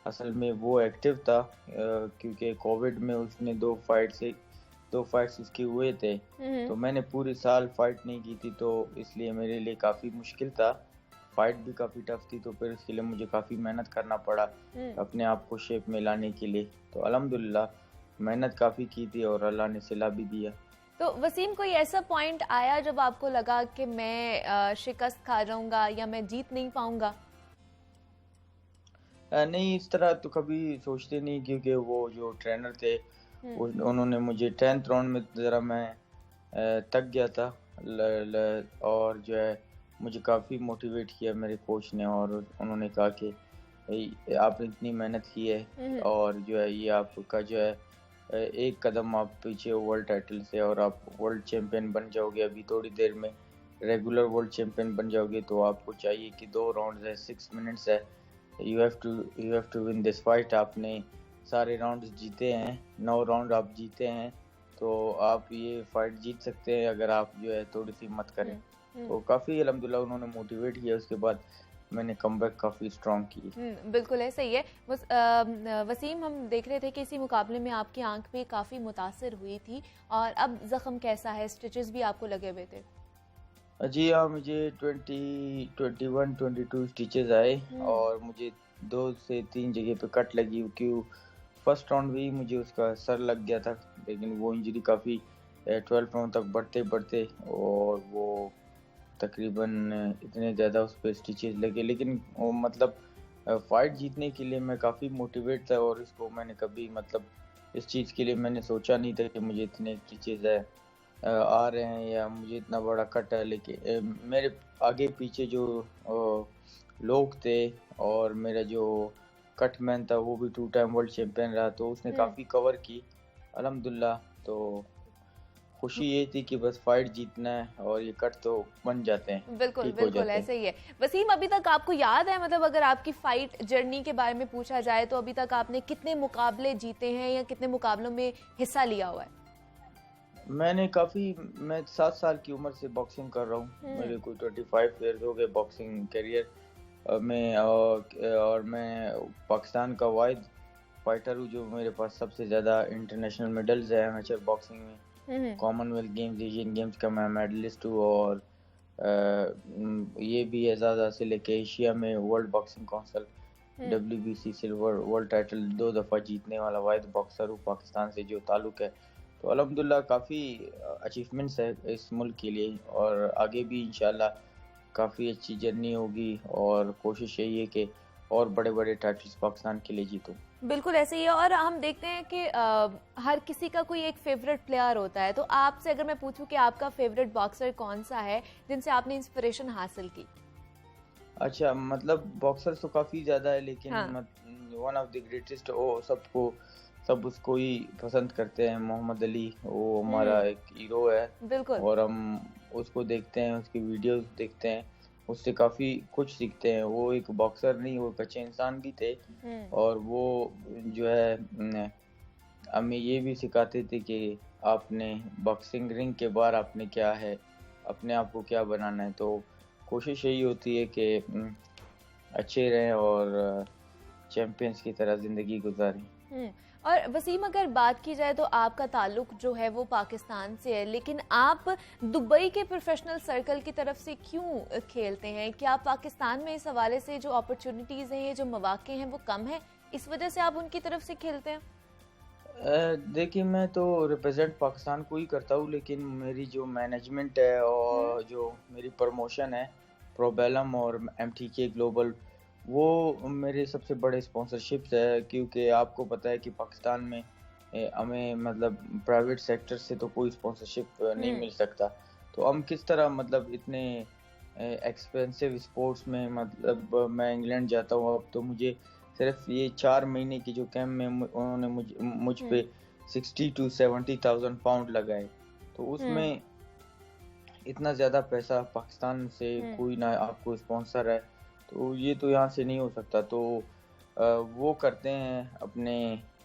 असल में वो एक्टिव था क्योंकि कोविड में उसने 2 फाइट्स उसके हुए थे, तो मैंने पूरे साल फाइट नहीं की थी, तो इसलिए मेरे लिए काफ़ी मुश्किल था। फाइट भी काफ़ी टफ थी, तो फिर इसके लिए मुझे काफ़ी मेहनत करना पड़ा अपने आप को शेप में लाने के लिए। तो अल्हम्दुलिल्लाह मेहनत काफ़ी की थी और अल्लाह ने सिला भी दिया। तो वसीम, कोई ऐसा पॉइंट आया जब आपको लगा कि मैं शिकस्त खा जाऊंगा या मैं जीत नहीं पाऊंगा? नहीं, इस तरह तो कभी सोचते नहीं क्योंकि वो जो ट्रेनर थे उन्होंने मुझे 10th राउंड में ज़रा मैं थक गया था और जो है मुझे काफ़ी मोटिवेट किया मेरे कोच ने और उन्होंने कहा कि आपने इतनी मेहनत की है और जो है ये आपका जो है एक कदम आप पीछे हो वर्ल्ड टाइटल से और आप वर्ल्ड चैम्पियन बन जाओगे, अभी थोड़ी देर में रेगुलर वर्ल्ड चैम्पियन बन जाओगे, तो आपको चाहिए कि 2 राउंड है, 6 मिनट्स है, you have to win this fight. आपने सारे राउंड्स जीते हैं, 9 राउंड आप जीते हैं, तो आप ये फाइट जीत सकते हैं अगर आप जो है थोड़ी सी हिम्मत करें। तो काफ़ी अल्हम्दुलिल्लाह उन्होंने मोटिवेट किया, उसके बाद मैंने कमबैक काफ़ी स्ट्रॉन्ग की। बिल्कुल है, सही है। वसीम, हम देख रहे थे कि इसी मुकाबले में आपकी आंख भी काफ़ी मुतासर हुई थी और अब ज़ख्म कैसा है? स्टिचेस भी आपको लगे हुए थे? जी हाँ, मुझे 21-22 स्टिचेस आए और मुझे 2 से 3 जगह पे कट लगी क्यों फर्स्ट राउंड भी मुझे उसका सर लग गया था, लेकिन वो इंजरी काफ़ी 12 राउंड तक बढ़ते और वो तकरीबन इतने ज़्यादा उस पर स्टिचेस लगे, लेकिन वो मतलब फाइट जीतने के लिए मैं काफ़ी मोटिवेट था और इसको मैंने कभी मतलब इस चीज़ के लिए मैंने सोचा नहीं था कि मुझे इतने स्टिचेस आ रहे हैं या मुझे इतना बड़ा कट है। लेकिन मेरे आगे पीछे जो लोग थे और मेरा जो कटमैन था वो भी 2 टाइम वर्ल्ड चैम्पियन रहा, तो उसने काफ़ी कवर की अल्हम्दुलिल्लाह। तो खुशी ये थी कि बस फाइट जीतना है और ये कट तो बन जाते हैं, बिल्कुल बिल्कुल ऐसे ही है। वसीम, अभी तक आपको याद है, मतलब अगर आपकी फाइट जर्नी के बारे में पूछा जाए तो अभी तक आपने कितने मुकाबले जीते हैं या कितने मुकाबलों में हिस्सा लिया हुआ है? मैं 7 साल की उम्र से बॉक्सिंग कर रहा हूँ, मेरे को 25 ईयर्स हो गए बॉक्सिंग करियर में और मैं पाकिस्तान का वाहिद फाइटर हूँ जो मेरे पास सबसे ज़्यादा इंटरनेशनल मेडल्स है एमेचर बॉक्सिंग में। कॉमनवेल्थ गेम्स, एशियन गेम्स का मैं मेडलिस्ट हूँ और ये भी एजाज़ हासिल है कि एशिया में world boxing council WBC silver world title 2 दफ़ा जीतने वाला वाहिद बॉक्सर हूँ पाकिस्तान से जो ताल्लुक़ है। तो अल्हम्दुलिल्लाह काफ़ी अचीवमेंट्स है इस मुल्क के लिए और आगे भी इंशाल्लाह काफ़ी अच्छी जर्नी होगी और कोशिश यही है कि और बड़े बड़े टाइटल्स पाकिस्तान के लिए जीतूं। बिल्कुल ऐसे ही है और हम देखते हैं कि हर किसी का कोई एक फेवरेट प्लेयर होता है, तो आपसे अगर मैं पूछूं कि आपका फेवरेट बॉक्सर कौन सा है जिनसे आपने इंस्पिरेशन हासिल की? अच्छा, मतलब बॉक्सर तो काफ़ी ज़्यादा है, लेकिन वन ऑफ द ग्रेटेस्ट सब उसको ही पसंद करते हैं, मोहम्मद अली। वो हमारा एक हीरो है। बिल्कुल। और हम उसको देखते हैं, उसकी वीडियोस देखते हैं, उससे काफ़ी कुछ सीखते हैं। वो एक बॉक्सर नहीं, वो एक अच्छे इंसान भी थे और वो जो है हमें ये भी सिखाते थे कि आपने बॉक्सिंग रिंग के बाहर आपने क्या है, अपने आप को क्या बनाना है। तो कोशिश यही होती है कि अच्छे रहें और चैम्पियंस की तरह ज़िंदगी गुजारें। और वसीम, अगर बात की जाए तो आपका ताल्लुक जो है वो पाकिस्तान से है, लेकिन आप दुबई के प्रोफेशनल सर्कल की तरफ से क्यों खेलते हैं? क्या पाकिस्तान में इस हवाले से जो अपॉर्चुनिटीज़ हैं, ये जो मौके हैं वो कम है, इस वजह से आप उनकी तरफ से खेलते हैं? देखिए, मैं तो रिप्रेजेंट पाकिस्तान को ही करता हूँ, लेकिन मेरी जो मैनेजमेंट है और जो मेरी प्रमोशन है प्रोबेलम और MTK ग्लोबल, वो मेरे सबसे बड़े स्पॉन्सरशिप्स है, क्योंकि आपको पता है कि पाकिस्तान में हमें मतलब प्राइवेट सेक्टर से तो कोई स्पॉन्सरशिप नहीं मिल सकता। तो हम किस तरह मतलब इतने एक्सपेंसिव स्पोर्ट्स में, मतलब मैं इंग्लैंड जाता हूँ अब, तो मुझे सिर्फ ये 4 महीने की जो कैंप में उन्होंने मुझ पे 60 to 70,000 पाउंड लगाए, तो उसमें इतना ज़्यादा पैसा पाकिस्तान से कोई ना आपको स्पॉन्सर है, तो ये तो यहाँ से नहीं हो सकता। तो वो करते हैं अपने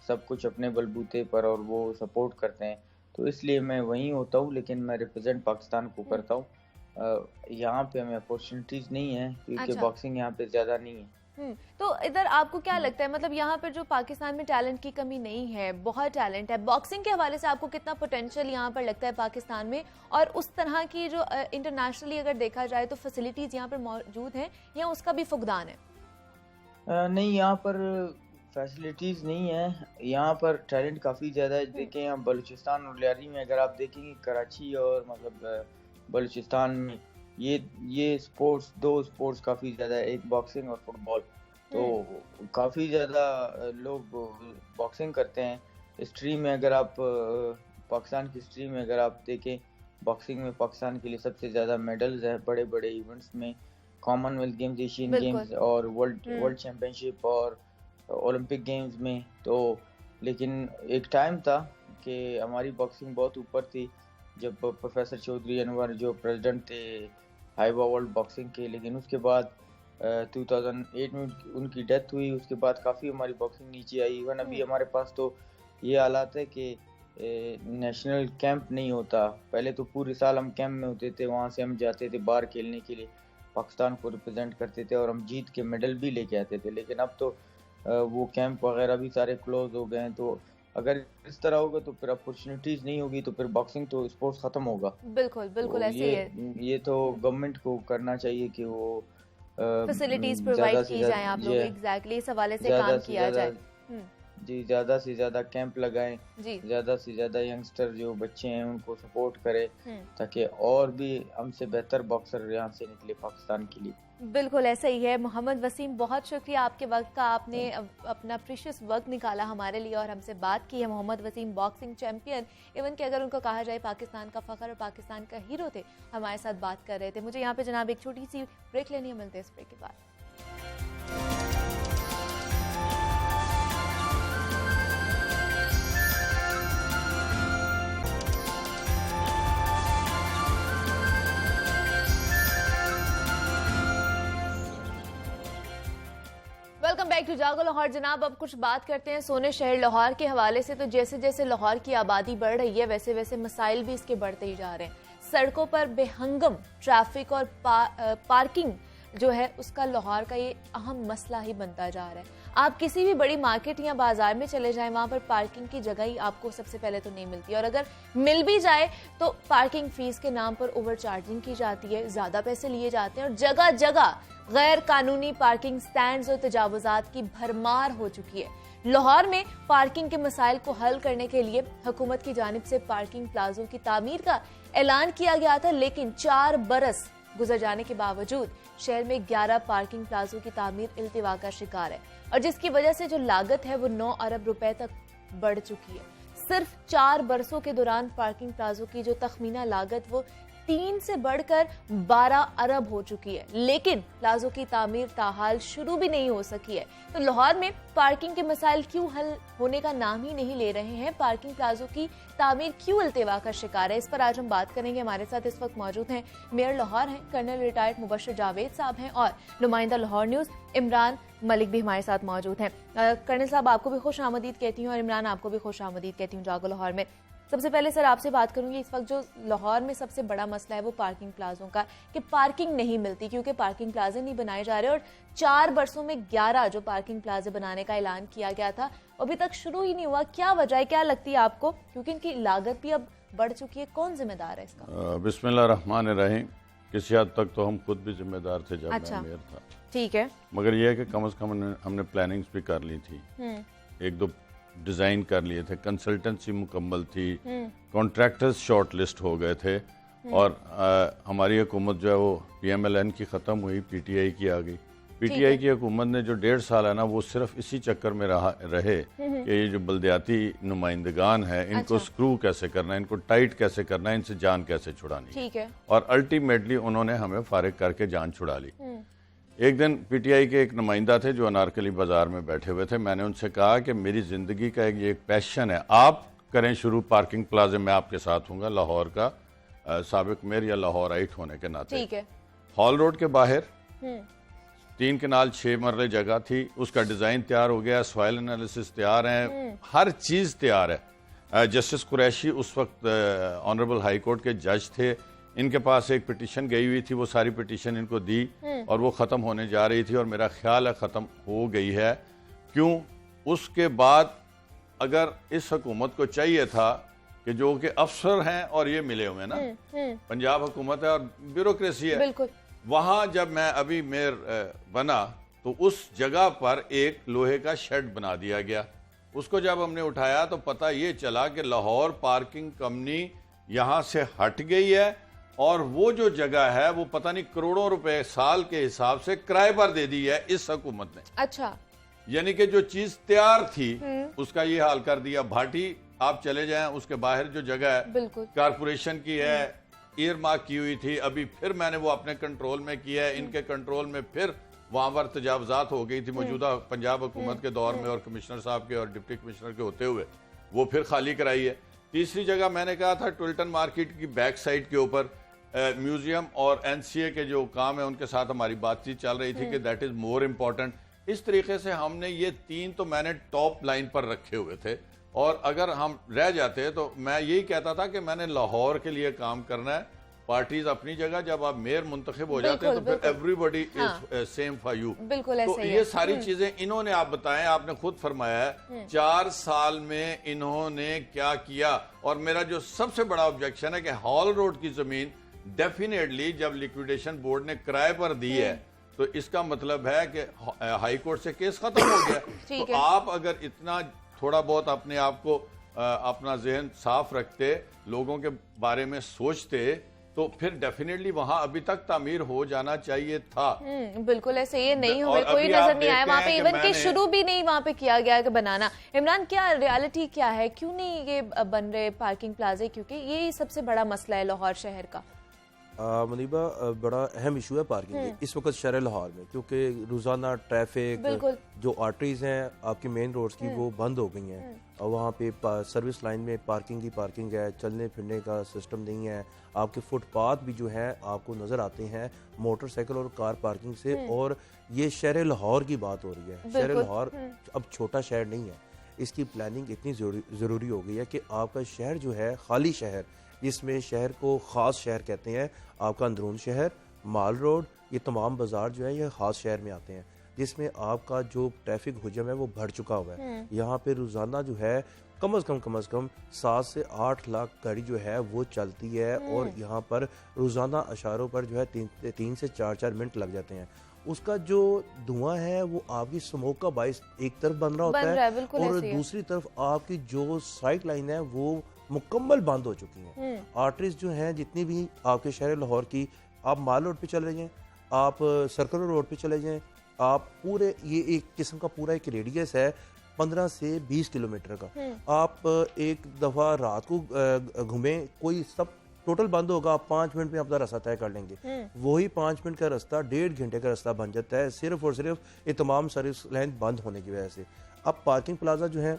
सब कुछ अपने बलबूते पर और वो सपोर्ट करते हैं, तो इसलिए मैं वहीं होता हूँ, लेकिन मैं रिप्रेजेंट पाकिस्तान को करता हूँ। यहाँ पे हमें अपॉर्चुनिटीज़ नहीं है, क्योंकि बॉक्सिंग यहाँ पे ज़्यादा नहीं है। तो इधर आपको क्या लगता है, मतलब यहाँ पर जो पाकिस्तान में टैलेंट की कमी नहीं है, बहुत टैलेंट है, बॉक्सिंग के हवाले से आपको कितना पोटेंशियल यहाँ पर लगता है पाकिस्तान में, और उस तरह की जो इंटरनेशनली अगर देखा जाए तो फैसिलिटीज यहाँ पर मौजूद हैं या उसका भी फुकदान है? नहीं, यहाँ पर फैसिलिटीज़ नहीं है, यहाँ पर टैलेंट काफ़ी ज़्यादा है। देखें, यहाँ बलूचिस्तान और लियारी में अगर आप देखेंगे, कराची और मतलब बलूचिस्तान में ये स्पोर्ट्स, 2 स्पोर्ट्स काफ़ी ज़्यादा है, एक बॉक्सिंग और फुटबॉल। तो काफ़ी ज़्यादा लोग बॉक्सिंग करते हैं। स्ट्रीम में अगर आप पाकिस्तान की स्ट्रीम में अगर आप देखें, बॉक्सिंग में पाकिस्तान के लिए सबसे ज़्यादा मेडल्स है बड़े बड़े इवेंट्स में, कॉमनवेल्थ गेम्स, एशियन गेम्स और वर्ल्ड चैम्पियनशिप और ओलंपिक गेम्स में। तो लेकिन एक टाइम था कि हमारी बॉक्सिंग बहुत ऊपर थी, जब प्रोफेसर चौधरी अनवर जो प्रेसिडेंट थे हाइवा वर्ल्ड बॉक्सिंग के, लेकिन उसके बाद 2008 में उनकी डेथ हुई। उसके बाद काफ़ी हमारी बॉक्सिंग नीचे आई। इवन अभी हमारे पास तो ये हालात है कि नेशनल कैंप नहीं होता। पहले तो पूरे साल हम कैंप में होते थे, वहाँ से हम जाते थे बाहर खेलने के लिए, पाकिस्तान को रिप्रेजेंट करते थे और हम जीत के मेडल भी लेके आते थे। लेकिन अब तो वो कैंप वगैरह भी सारे क्लोज हो गए हैं। तो अगर इस तरह होगा तो फिर अपॉर्चुनिटीज नहीं होगी, तो फिर बॉक्सिंग तो स्पोर्ट्स खत्म होगा। बिल्कुल बिल्कुल, तो ऐसे ही है। ये तो गवर्नमेंट को करना चाहिए कि वो फैसिलिटीज प्रोवाइड की जाए, आप लोग एग्जैक्टली इस हवाले से काम किया जाए। जी, ज़्यादा से ज़्यादा कैंप लगाएं, ज़्यादा से ज़्यादा यंगस्टर जो बच्चे हैं उनको सपोर्ट करें, ताकि और भी हमसे बेहतर बॉक्सर यहाँ से निकले पाकिस्तान के लिए। बिल्कुल ऐसा ही है। मोहम्मद वसीम, बहुत शुक्रिया आपके वक्त का, आपने अपना प्रीशियस वक्त निकाला हमारे लिए और हमसे बात की है। Mohammad Waseem boxing champion, even कि अगर उनको कहा जाए पाकिस्तान का फ़ख्र और पाकिस्तान का हीरो थे, हमारे साथ बात कर रहे थे। मुझे यहाँ पे जनाब एक छोटी सी ब्रेक लेनी है, मिलते हैं इस ब्रेक के बाद। वेलकम बैक टू जागो लाहौर। जनाब, अब कुछ बात करते हैं सोने शहर लाहौर के हवाले से। तो जैसे जैसे लाहौर की आबादी बढ़ रही है, वैसे वैसे मसाइल भी इसके बढ़ते ही जा रहे हैं। सड़कों पर बेहंगम ट्रैफिक और पार्किंग जो है उसका लाहौर का ये अहम मसला ही बनता जा रहा है। आप किसी भी बड़ी मार्केट या बाजार में चले जाएं, वहां पर पार्किंग की जगह ही आपको सबसे पहले तो नहीं मिलती, और अगर मिल भी जाए तो पार्किंग फीस के नाम पर ओवर चार्जिंग की जाती है, ज्यादा पैसे लिए जाते हैं और जगह जगह गैर कानूनी पार्किंग स्टैंड्स और तजावुजात की भरमार हो चुकी है। लाहौर में पार्किंग के मसाइल को हल करने के लिए हुकूमत की जानिब से पार्किंग प्लाजों की तामीर का ऐलान किया गया था, लेकिन 4 बरस गुजर जाने के बावजूद शहर में 11 पार्किंग प्लाजों की तामीर इल्तिवा का शिकार है, और जिसकी वजह से जो लागत है वो 9 अरब रुपए तक बढ़ चुकी है। सिर्फ 4 बरसों के दौरान पार्किंग प्लाजों की जो तखमीना लागत वो 3 से बढ़कर 12 अरब हो चुकी है, लेकिन प्लाजों की तामीर ताहाल शुरू भी नहीं हो सकी है। तो लाहौर में पार्किंग के मसाइल क्यों हल होने का नाम ही नहीं ले रहे हैं? पार्किंग प्लाजों की तामीर क्यों इल्तिवा का शिकार है? इस पर आज हम बात करेंगे। हमारे साथ इस वक्त मौजूद हैं मेयर लाहौर हैं, कर्नल रिटायर्ड मुबशर जावेद साहब हैं, और नुमाइंदा लाहौर न्यूज़ इमरान मलिक भी हमारे साथ मौजूद हैं। कर्नल साहब, आपको भी खुश आमदीद कहती हूँ, और इमरान आपको भी खुश आमदीद कहती हूँ जागो लाहौर में। सबसे पहले सर आपसे बात करूंगी, इस वक्त जो लाहौर में सबसे बड़ा मसला है वो पार्किंग प्लाजों का, कि पार्किंग नहीं मिलती क्योंकि पार्किंग प्लाजे नहीं बनाए जा रहे, और 4 बरसों में 11 जो पार्किंग प्लाजे बनाने का ऐलान किया गया था अभी तक शुरू ही नहीं हुआ। क्या वजह है, क्या लगती है आपको, क्योंकि इनकी लागत भी अब बढ़ चुकी है, कौन जिम्मेदार है इसका? बिस्मिल्लाहिर्रहमानिर्रहीम। किसी हद तक तो हम खुद भी जिम्मेदार थे जब अच्छा, मैं मेयर था, ठीक है, मगर यह है कि कम से कम हमने प्लानिंग्स भी कर ली थी, एक दो डिज़ाइन कर लिए थे, कंसल्टेंसी मुकम्मल थी, कॉन्ट्रैक्टर्स शॉर्ट लिस्ट हो गए थे, और हमारी हुकूमत जो है वो PMLN की ख़त्म हुई, PTI की आ गई। PTI की हुकूमत ने जो 1.5 साल है ना, वो सिर्फ इसी चक्कर में रहे कि ये जो बल्दियाती नुमाइंदगान है इनको स्क्रू कैसे करना है, इनको टाइट कैसे करना है, इनसे जान कैसे छुड़ानी, ठीक है, और अल्टीमेटली उन्होंने हमें फारिग करके जान छुड़ा ली। एक दिन PTI के एक नुमाइंदा थे जो अनारकली बाजार में बैठे हुए थे, मैंने उनसे कहा कि मेरी ज़िंदगी का एक पैशन है, आप करें शुरू पार्किंग प्लाजे, मैं आपके साथ हूँगा, लाहौर का साबिक मेयर या लाहौराइट होने के नाते। ठीक है, हॉल रोड के बाहर 3 कनाल 6 मरले जगह थी, उसका डिज़ाइन तैयार हो गया, सॉइल एनालिसिस तैयार है, हर चीज़ तैयार है। जस्टिस कुरैशी उस वक्त ऑनरेबल हाई कोर्ट के जज थे, इनके पास एक पिटीशन गई हुई थी, वो सारी पिटीशन इनको दी और वो ख़त्म होने जा रही थी, और मेरा ख्याल है ख़त्म हो गई है। क्यों? उसके बाद अगर इस हुकूमत को चाहिए था कि जो कि अफसर हैं और ये मिले हुए ना, पंजाब हुकूमत है और ब्यूरोक्रेसी है, बिल्कुल, वहाँ जब मैं अभी मेयर बना तो उस जगह पर एक लोहे का शेड बना दिया गया। उसको जब हमने उठाया तो पता ये चला कि लाहौर पार्किंग कंपनी यहाँ से हट गई है, और वो जो जगह है वो पता नहीं करोड़ों रुपए साल के हिसाब से किराए पर दे दी है इस हुकूमत ने। अच्छा, यानी कि जो चीज तैयार थी उसका ये हाल कर दिया। भाटी आप चले जाएं, उसके बाहर जो जगह है बिल्कुल, कारपोरेशन की है, ईयर मार्क की हुई थी, अभी फिर मैंने वो अपने कंट्रोल में किया है, इनके कंट्रोल में फिर वहां पर तजावजात हो गई थी मौजूदा पंजाब हुकूमत के दौर में, और कमिश्नर साहब के और डिप्टी कमिश्नर के होते हुए वो फिर खाली कराई है। तीसरी जगह मैंने कहा था टुल्टन मार्केट की बैक साइड के ऊपर म्यूजियम और NCA के जो काम है उनके साथ हमारी बातचीत चल रही थी कि दैट इज मोर इम्पोर्टेंट। इस तरीके से हमने ये 3 तो मैंने टॉप लाइन पर रखे हुए थे, और अगर हम रह जाते तो मैं यही कहता था कि मैंने लाहौर के लिए काम करना है। पार्टीज अपनी जगह, जब आप मेयर मुंतखब हो जाते हैं तो फिर everybody is same for you. बिल्कुल तो ये सारी चीजें इन्होंने, आप बताएं, आपने खुद फरमाया है 4 साल में इन्होंने क्या किया। और मेरा जो सबसे बड़ा ऑब्जेक्शन है कि हॉल रोड की जमीन डेफिनेटली जब लिक्विडेशन बोर्ड ने किराए पर दी है तो इसका मतलब है कि हाई कोर्ट से केस खत्म हो गया। तो आप अगर इतना थोड़ा बहुत अपने आप को अपना जहन साफ रखते, लोगों के बारे में सोचते, तो फिर डेफिनेटली वहां अभी तक तामीर हो जाना चाहिए था। बिल्कुल ऐसे ये नहीं हुए, कोई नजर नहीं आया वहाँ पे, इवन के शुरू भी नहीं वहाँ पे किया गया कि बनाना। इमरान, क्या रियलिटी क्या है, क्यों नहीं ये बन रहे पार्किंग प्लाजे, क्योंकि ये सबसे बड़ा मसला है लाहौर शहर का? मुनीबा, बड़ा अहम इशू है पार्किंग इस वक्त शहर लाहौर में, क्योंकि रोज़ाना ट्रैफिक जो आर्टरीज हैं आपकी मेन रोड्स की वो बंद हो गई हैं, और वहाँ पे सर्विस लाइन में पार्किंग है, चलने फिरने का सिस्टम नहीं है। आपके फुटपाथ भी जो है आपको नज़र आते हैं मोटरसाइकिल और कार पार्किंग से। और ये शहर लाहौर की बात हो रही है। शहर लाहौर अब छोटा शहर नहीं है, इसकी प्लानिंग इतनी ज़रूरी हो गई है कि आपका शहर जो है खाली शहर, जिसमें शहर को ख़ास शहर कहते हैं, आपका अंदरून शहर, माल रोड, ये तमाम बाजार जो है ये ख़ास शहर में आते हैं, जिसमें आपका जो ट्रैफिक हुजम है वो बढ़ चुका हुआ है। यहाँ पे रोज़ाना जो है कम से कम 7 से 8 लाख गाड़ी जो है वो चलती है, और यहाँ पर रोज़ाना अशारों पर जो है 3 से 4 मिनट लग जाते हैं। उसका जो धुआं है वो आपकी स्मोक का बाइस एक तरफ बन रहा होता है, और दूसरी तरफ आपकी जो साइड लाइन है वो मुकम्मल बंद हो चुकी हैं। आर्टरीज जो हैं जितनी भी आपके शहर लाहौर की, आप माल रोड पे चले जाएं, आप सर्कुलर रोड पे चले जाएं, आप पूरे, ये एक किस्म का पूरा एक रेडियस है 15 से 20 किलोमीटर का। आप एक दफ़ा रात को घूमें, कोई सब टोटल बंद होगा, आप 5 मिनट में अपना रास्ता तय कर लेंगे। वही 5 मिनट का रास्ता 1.5 घंटे का रास्ता बन जाता है, सिर्फ और सिर्फ ये तमाम सर्विस लाइन बंद होने की वजह से। अब पार्किंग प्लाजा जो है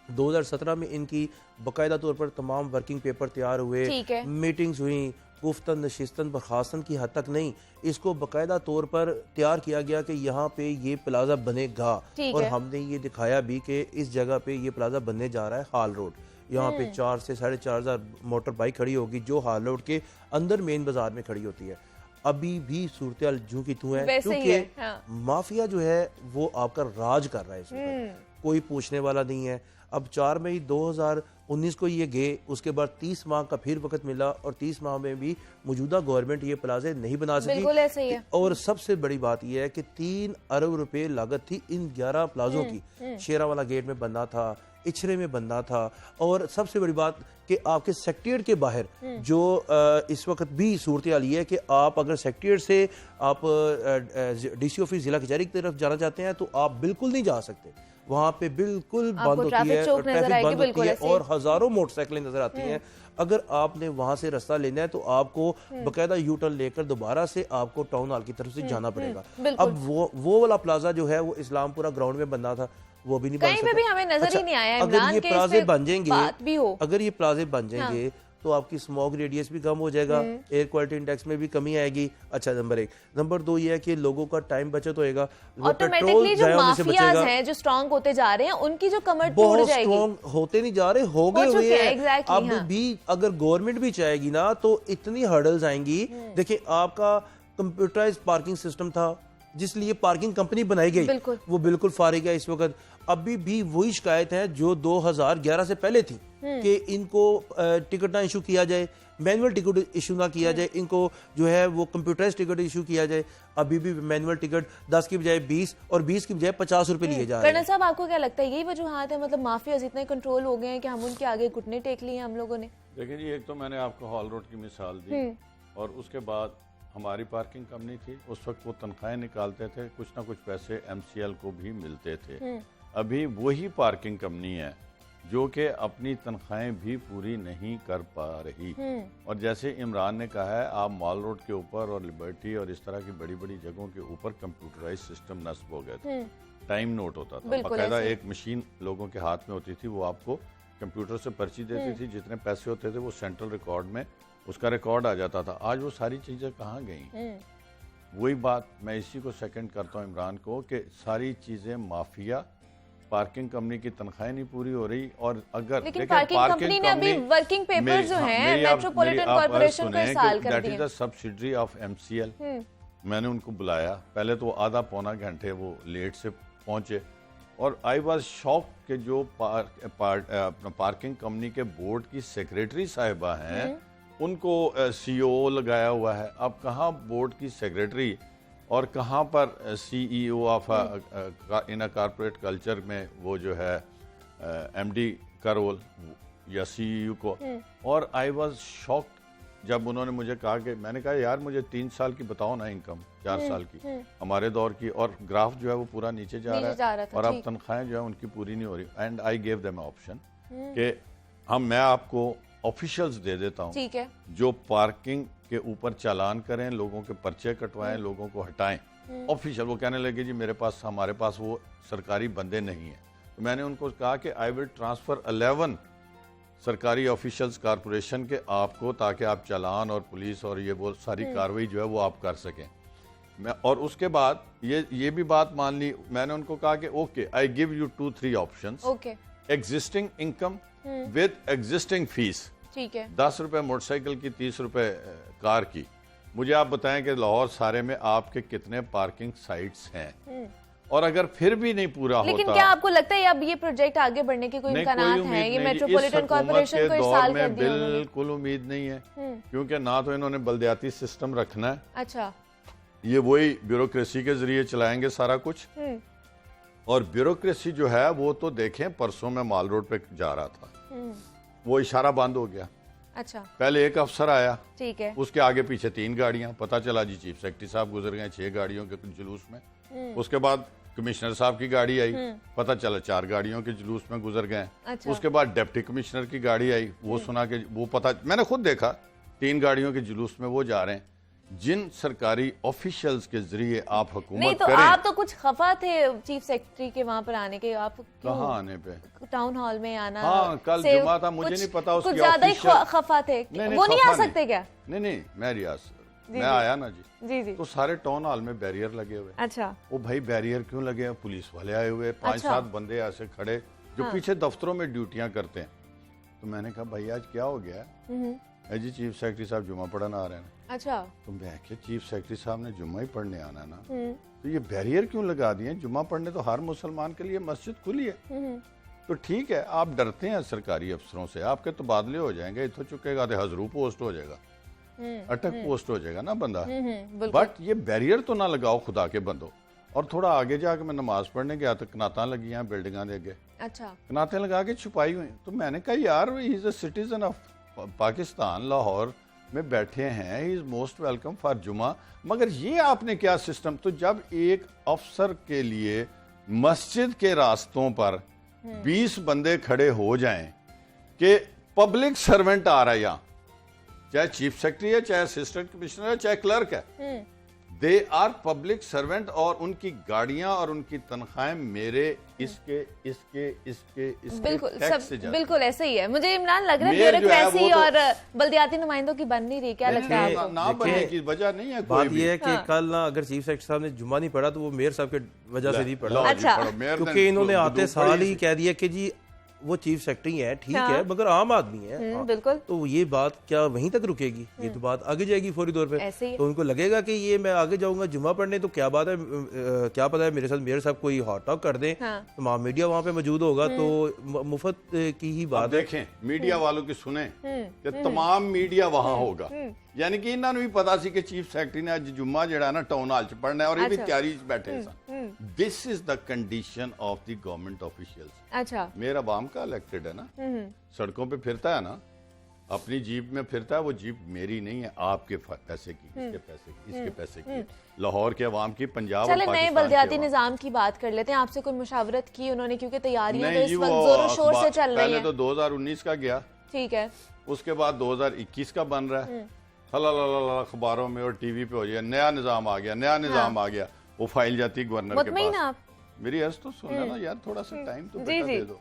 2017 में इनकी बाकायदा तौर पर तमाम वर्किंग पेपर तैयार हुए, मीटिंग्स हुई, गुफ्तन नशिस्तन बर्खास्तन की हद तक नहीं, इसको बाकायदा तौर पर तैयार किया गया कि यहाँ पे ये प्लाजा बनेगा, और हमने ये दिखाया भी कि इस जगह पे ये प्लाजा बनने जा रहा है हाल रोड। यहाँ पे 4 से 4,500 मोटर बाइक खड़ी होगी जो हाल रोड के अंदर मेन बाजार में खड़ी होती है। अभी भी सूरत जो की तू है, वैसे ही क्योंकि है, हाँ। माफिया जो है वो आपका राज कर रहा है इस वक्त, कोई पूछने वाला नहीं है। अब 4 मई 2019 को ये गए, उसके बाद 30 माह का फिर वक्त मिला और 30 माह में भी मौजूदा गवर्नमेंट ये प्लाजे नहीं बना सकी। बिल्कुल ऐसे ही है। और सबसे बड़ी बात यह है कि 3 अरब रुपए लागत थी इन 11 प्लाजों की। शेरावाला गेट में बनना था, इचरे में बनना था, और सबसे बड़ी बात कि आपके सेक्रेटेरिएट के बाहर जो इस वक्त भी सूरत हाल ये है कि आप अगर सेक्रेटेरिएट से आप डीसी ऑफिस जिला कचहरी की तरफ जाना चाहते हैं तो आप बिल्कुल नहीं जा सकते। वहाँ पे बिल्कुल बंद होती है, ट्रैफिक बंद होती है और हजारों मोटरसाइकिलें नजर आती हैं। अगर आपने वहां से रास्ता लेना है तो आपको बकायदा यू टर्न लेकर दोबारा से आपको टाउन हॉल की तरफ से जाना पड़ेगा। अब वो वाला प्लाजा जो है वो इस्लामपुरा ग्राउंड में बनना था, वो भी नहीं बन कहीं पे भी हमें नजर ही नहीं आया अगर इमरान ये के प्लाजे इस पे बन जाएंगे, बात भी हो। अगर ये प्लाजे बन जाएंगे तो आपकी स्मॉग रेडियस भी कम हो जाएगा, एयर क्वालिटी इंडेक्स में भी कमी आएगी। अच्छा, नंबर 1। नंबर 2 ये है कि लोगों का टाइम बचत होएगा, ऑटोमेटिकली जो माफियाज हैं जो स्ट्रांग होते जा रहे हैं उनकी जो कमर टूट बहुत जाएगी। स्ट्रॉन्ग होते नहीं जा रहे, हो गए हुए हैं। exactly, अब हाँ। भी अगर गवर्नमेंट भी चाहेगी ना तो इतनी हर्डल्स आएंगी। देखिए, आपका कंप्यूटराइज पार्किंग सिस्टम था जिस लिए पार्किंग कंपनी बनाई गई, वो बिल्कुल फारिग है इस वक्त। अभी भी वही शिकायत है जो 2011 से पहले थी कि इनको टिकट ना इशू किया जाए, मैनुअल टिकट इशू ना किया जाए, इनको जो है वो कंप्यूटराइज टिकट इशू किया जाए। अभी भी मैनुअल टिकट 10 की बजाय 20 और 20 की बजाय 50 रुपए लिए जा रहे हैं। कर्नल साहब, आपको क्या लगता है यही वजूहात है, मतलब माफियाज इतने कंट्रोल हो गए हैं कि हम उनके आगे घुटने टेक लिए हैं हम लोगों ने? देखिए जी, एक तो मैंने आपको हॉल रोड की मिसाल दी और उसके बाद हमारी पार्किंग कंपनी थी, उस वक्त वो तनख्वाहें निकालते थे, कुछ ना कुछ पैसे MCL को भी मिलते थे। अभी वही पार्किंग कंपनी है जो कि अपनी तनख्वाहें भी पूरी नहीं कर पा रही। और जैसे इमरान ने कहा है, आप मॉल रोड के ऊपर और लिबर्टी और इस तरह की बड़ी बड़ी जगहों के ऊपर कंप्यूटराइज सिस्टम नस्ब हो गए थे। टाइम नोट होता था, बाकायदा एक मशीन लोगों के हाथ में होती थी, वो आपको कंप्यूटर से पर्ची देती थी, जितने पैसे होते थे वो सेंट्रल रिकॉर्ड में उसका रिकॉर्ड आ जाता था। आज वो सारी चीज़ें कहाँ गई? वही बात मैं इसी को सेकंड करता हूँ इमरान को कि सारी चीज़ें माफिया, पार्किंग कंपनी की तनख्वाहें नहीं पूरी हो रही। और अगर लेकिन पार्किंग कंपनी ने अभी वर्किंग पेपर जो हैं मेट्रोपॉलिटन कॉर्पोरेशन को साल कर दिए। That is a subsidiary of MCL। मैंने उनको बुलाया, पहले तो आधा पौना घंटे वो लेट से पहुंचे और आई वाज शॉक कि जो पार्किंग कंपनी के बोर्ड की सेक्रेटरी साहिबा हैं उनको CEO लगाया हुआ है। अब कहाँ बोर्ड की सेक्रेटरी और कहाँ पर CEO of in a corporate culture में वो जो है MD का रोल या CEO को। और आई वाज शॉक्ड जब उन्होंने मुझे कहा कि, मैंने कहा यार मुझे 3 साल की बताओ ना इनकम, 4 साल की हमारे दौर की, और ग्राफ जो है वो पूरा नीचे जा रहा है और अब तनख्वाहें जो है उनकी पूरी नहीं हो रही। And I gave them option कि मैं आपको ऑफिशियल्स दे देता हूँ, ठीक है, जो पार्किंग के ऊपर चालान करें, लोगों के पर्चे कटवाएं, लोगों को हटाएं। ऑफिशियल वो कहने लगे जी हमारे पास वो सरकारी बंदे नहीं हैं। तो मैंने उनको कहा कि आई विल ट्रांसफर 11 सरकारी ऑफिशियल्स कारपोरेशन के आपको, ताकि आप चालान और पुलिस और ये वो सारी कार्रवाई जो है वो आप कर सकें। और उसके बाद ये भी बात मान ली, मैंने उनको कहा कि okay I give you 2-3 options, existing income with existing fees, ठीक है, 10 रुपए मोटरसाइकिल की, 30 रुपए कार की। मुझे आप बताएं कि लाहौर सारे में आपके कितने पार्किंग साइट्स हैं? और अगर फिर भी नहीं पूरा लेकिन होता, क्या आपको लगता है अब ये प्रोजेक्ट आगे बढ़ने के कोई इम्कानात हैं? ये मेट्रोपॉलिटन कॉर्पोरेशन को इस साल कर दिया उन्होंने। बिल्कुल उम्मीद नहीं है, क्योंकि ना तो इन्होंने बलदियाती सिस्टम रखना है, अच्छा, ये वही ब्यूरोक्रेसी के जरिए चलाएंगे सारा कुछ। और ब्यूरोक्रेसी जो है वो तो देखें, परसों में माल रोड पे जा रहा था, वो इशारा बंद हो गया। अच्छा, पहले एक अफसर आया, ठीक है, उसके आगे पीछे 3 गाड़ियां, पता चला जी चीफ सेक्रेटरी साहब गुजर गए 6 गाड़ियों के जुलूस में। उसके बाद कमिश्नर साहब की गाड़ी आई, पता चला 4 गाड़ियों के जुलूस में गुजर गए। अच्छा। उसके बाद डिप्टी कमिश्नर की गाड़ी आई, वो सुना के वो पता, मैंने खुद देखा 3 गाड़ियों के जुलूस में वो जा रहे हैं। जिन सरकारी ऑफिशियल्स के जरिए आप हुकूमत नहीं तो करें, आप तो कुछ खफा थे चीफ सेक्रेटरी के वहां पर आने के, आप कहाँ आने पे? टाउन हॉल में आना, हाँ कल जुमा था, मुझे नहीं पता उसकी कुछ ज्यादा ही खफा थे, वो नहीं आ सकते क्या? नहीं मैं रियाज मैं आया ना जी, तो सारे टाउन हॉल में बैरियर लगे हुए। अच्छा, वो भाई बैरियर क्यों लगे हैं? पुलिस वाले आए हुए, 5-7 बंदे ऐसे खड़े जो पीछे दफ्तरों में ड्यूटियां करते हैं। तो मैंने कहा भाई आज क्या हो गया है? जी चीफ सेक्रेटरी साहब जुम्मा पढ़ने आ रहे हैं। अच्छा। तो मैं क्या चीफ सेक्रेटरी साहब ने जुम्मा ही पढ़ने आना ना, तो ये बैरियर क्यों लगा दिए? जुम्मा पढ़ने तो हर मुसलमान के लिए मस्जिद खुली है। तो ठीक है, आप डरते हैं सरकारी अफसरों से, आपके तबादले हो जाएंगे, इतो चुकेगा तो हजरू पोस्ट हो जाएगा, अटक पोस्ट हो जाएगा ना बंदा। बट ये बैरियर तो ना लगाओ खुदा के बंदो। और थोड़ा आगे जाके मैं नमाज पढ़ने गया तो कनाता लगी हैं बिल्डिंगा के अगे। अच्छा। कनाते लगा के छुपाई हुई। तो मैंने कहा यार he is a citizen of Pakistan, Lahore में बैठे हैं, he is most welcome for जुमा। मगर ये आपने क्या सिस्टम? तो जब एक अफसर के लिए मस्जिद के रास्तों पर 20 बंदे खड़े हो जाएं कि पब्लिक सर्वेंट आ रहा है यहाँ, चाहे चीफ सेक्रेटरी है, चाहे असिस्टेंट कमिश्नर है, चाहे क्लर्क है, दे आर पब्लिक सर्वेंट, और उनकी गाड़ियां और उनकी तनख्वाहें मेरे इसके बिल्कुल टैक्स से जाती बिल्कुल ऐसे ही है। मुझे इमरान लग रहा है मेयर जो है वो ब्यूरोक्रेसी तो- और बल्दियाती नुमाइंदों की बन नहीं रही, क्या लगता है आपको? ना बनने की वजह नहीं है कोई बात भी। ये है कि हाँ। कल ना अगर चीफ सेक्रेटरी साहब ने जुम्मा नहीं पढ़ा तो वो मेयर साहब के वजह से नहीं पढ़ा, लो जी, अच्छा। पढ़ो, मेयर ने क्योंकि इन्होंने तो आते पढ़ी साल ही थी। कह दिया कि जी वो चीफ सेक्रेटरी हैं, ठीक हाँ। है, मगर आम आदमी है। बिल्कुल। तो ये बात क्या वहीं तक रुकेगी? ये तो बात आगे जाएगी फौरी तौर पे। ऐसे ही है। तो उनको लगेगा कि ये मैं आगे जाऊंगा जुम्मा पढ़ने, तो क्या बात है, क्या पता है मेरे साथ मेयर साहब कोई हॉट टॉक कर दें, हाँ। तमाम मीडिया वहाँ पे मौजूद होगा, तो मुफ्त की ही आप बात है। देखें मीडिया वालों की सुने कि तमाम मीडिया वहां होगा, यानी कि इन्होंने भी पता सी कि चीफ सेक्रेटरी ने आज जुम्मा जड़ा ना टाउन हॉल च पढ़ना है, और ये भी अच्छा। तैयारी च बैठे सन। This is the condition of the government officials. अच्छा। मेरा अवाम का इलेक्टेड है ना, सड़कों पे फिरता है ना, अपनी जीप में फिरता है, वो जीप मेरी नहीं है, आपके पैसे की, इसके पैसे की, इसके पैसे की, लाहौर के अवाम की, पंजाब और चले नए पाकिस्तान बल्दियाती के अवाम। निजाम की बात कर लेते हैं। आपसे कोई मुशावरत की उन्होंने, क्योंकि तैयारियां तो नहीं इस जी, वक्त वो जोरों शोर से अखबार- चल रही पहले हैं। तो 2019 का गया, ठीक है। उसके बाद 2021 का बन रहा है, हला अखबारों में और टीवी पे हो गया, नया निजाम आ गया, नया निजाम आ गया, वो फाइल जाती गवर्नर के मुतमईन पास। आप? मेरी अर्ज तो सुन लेना यार, थोड़ा सा टाइम तो जी, बेटा जी। दे दो।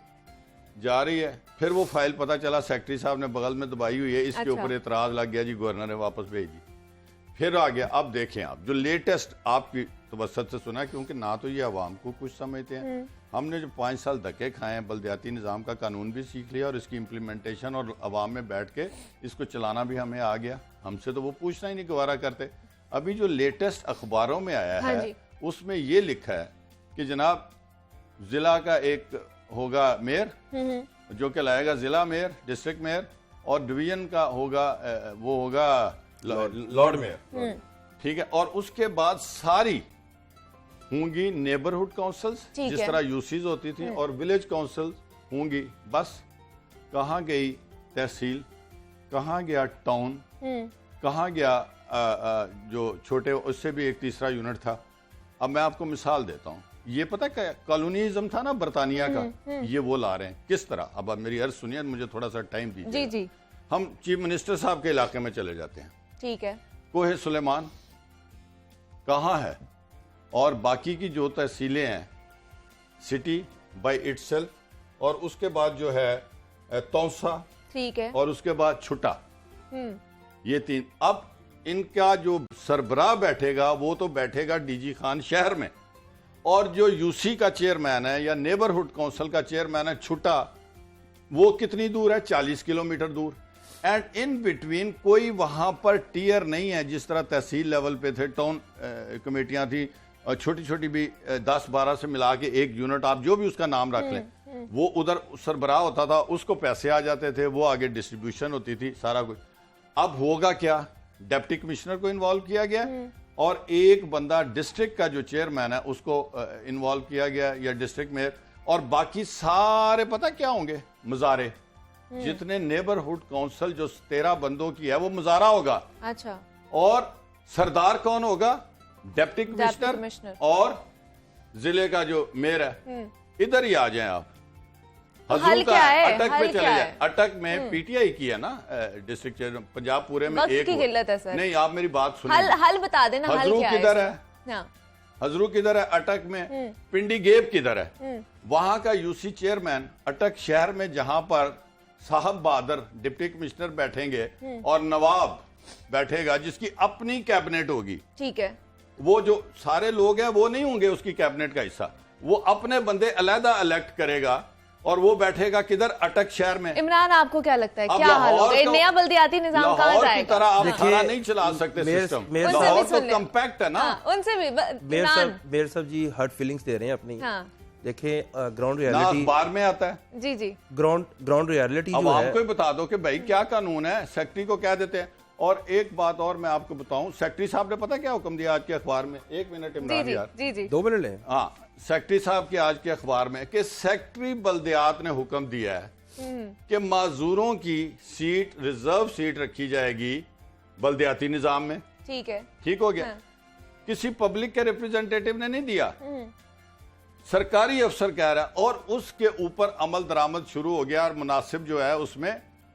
जा रही है, फिर वो फाइल पता चला सेक्रेटरी साहब ने बगल में दबाई हुई है, इसके अच्छा। ऊपर एतराज लग गया जी, गवर्नर ने वापस भेज दी। फिर आ गया। अब देखें आप जो लेटेस्ट आपकी तवसत से सुना, क्योंकि ना तो ये अवाम को कुछ समझते हैं, हमने जो 5 साल धक्के खाए हैं, बल्दियाती निज़ाम का कानून भी सीख लिया और इसकी इम्प्लीमेंटेशन और अवाम में बैठ के इसको चलाना भी हमें आ गया। हमसे तो वो पूछना ही नहीं गवारा करते। अभी जो लेटेस्ट अखबारों में आया हाँ है जी। उसमें ये लिखा है कि जनाब जिला का एक होगा मेयर, जो कि लाएगा जिला मेयर, डिस्ट्रिक्ट मेयर, और डिवीजन का होगा वो होगा लॉर्ड मेयर, ठीक है। और उसके बाद सारी होंगी नेबरहुड काउंसिल्स, ठीक जिस है। तरह यूसीज होती थी, और विलेज काउंसिल होंगी। बस कहाँ गई तहसील, कहाँ गया टाउन, कहाँ गया जो छोटे, उससे भी एक तीसरा यूनिट था। अब मैं आपको मिसाल देता हूँ, ये पता क्या कॉलोनिज्म था ना बरतानिया का, ये वो ला रहे हैं किस तरह। अब आप मेरी अर्ज सुनिए, मुझे थोड़ा सा टाइम जी दीजिए। जी हम चीफ मिनिस्टर साहब के इलाके में चले जाते हैं, ठीक है। कोहे सुलेमान कहाँ है, और बाकी की जो तहसीलें हैं, सिटी बाय इटसेल्फ, और उसके बाद जो है तौसा, ठीक है। और उसके बाद छुटा, ये 3। अब इनका जो सरबराह बैठेगा वो तो बैठेगा डीजी खान शहर में, और जो यूसी का चेयरमैन है या नेबरहुड काउंसिल का चेयरमैन है छुटा, वो कितनी दूर है? 40 किलोमीटर दूर। एंड इन बिटवीन कोई वहां पर टीयर नहीं है, जिस तरह तहसील लेवल पे थे, टाउन कमेटियां थी, और छोटी छोटी भी 10-12 से मिला के एक यूनिट, आप जो भी उसका नाम रख लें, वो उधर सरबराह होता था, उसको पैसे आ जाते थे, वो आगे डिस्ट्रीब्यूशन होती थी, सारा कुछ। अब होगा क्या, डिप्टी कमिश्नर को इन्वॉल्व किया गया, और एक बंदा डिस्ट्रिक्ट का जो चेयरमैन है उसको इन्वॉल्व किया गया, या डिस्ट्रिक्ट मेयर, और बाकी सारे पता क्या होंगे? मुजारे। जितने नेबरहुड काउंसिल जो 13 बंदों की है, वो मुजारा होगा। अच्छा। और सरदार कौन होगा? Deputy commissioner. कमिश्नर और जिले का जो मेयर है। इधर ही आ जाएं आप, हल हजूर का क्या है? अटक हल पे चले क्या जाए। है? अटक में पीटीआई की है ना डिस्ट्रिक्ट चेयर, पंजाब पूरे में वक्त एक की वो। किल्लत है सर। नहीं, आप मेरी बात हल सुनिए। हल बता देना, हल हजरू क्या किधर है? है? हाँ। हजरू किधर है? अटक में। पिंडी गेब किधर है? वहां का यूसी चेयरमैन अटक शहर में, जहां पर साहब बहादुर डिप्टी कमिश्नर बैठेंगे और नवाब बैठेगा, जिसकी अपनी कैबिनेट होगी। ठीक है। वो जो सारे लोग हैं वो नहीं होंगे उसकी कैबिनेट का हिस्सा, वो अपने बंदे अलहदा इलेक्ट करेगा, और वो बैठेगा किधर, अटक शहर में। इमरान, आपको क्या लगता है अब क्या हाल होगा? तो नया बल्दियाती निजाम कहाँ लाहौर की जाएगा? तरह आप देखिए, थाना नहीं चला सकते सिस्टम। उनसे भी लाहौर तो सुन ले। कम्पैक्ट है ना। हाँ, उनसे भी इमरान, मेयर साहब जी हर्ट फीलिंग्स दे रहे हैं अपनी। हाँ देखें ग्राउंड ना रियलिटी, अखबार में आता है। जी जी, ग्राउंड रियलिटी अब जो है, आपको ही बता दो कि भाई क्या कानून है, सेक्रेटरी को कह देते हैं। और एक बात और मैं आपको बताऊं, सेक्रेटरी साहब ने पता क्या हुक्म दिया आज के अखबार में? एक मिनट जी इमरान जी यार। जी जी, 2 मिनट लें। हाँ, सेक्रेटरी साहब के आज के अखबार में कि सेक्रेटरी बल्दियात ने हुक्म दिया है कि माजूरों की सीट, रिजर्व सीट रखी जाएगी बल्दियाती निजाम में। ठीक है। ठीक हो गया। हाँ। किसी पब्लिक के रिप्रेजेंटेटिव ने नहीं दिया, सरकारी अफसर कह रहा है, और उसके ऊपर अमल दरामद शुरू हो गया और मुनासिब जो है उसमें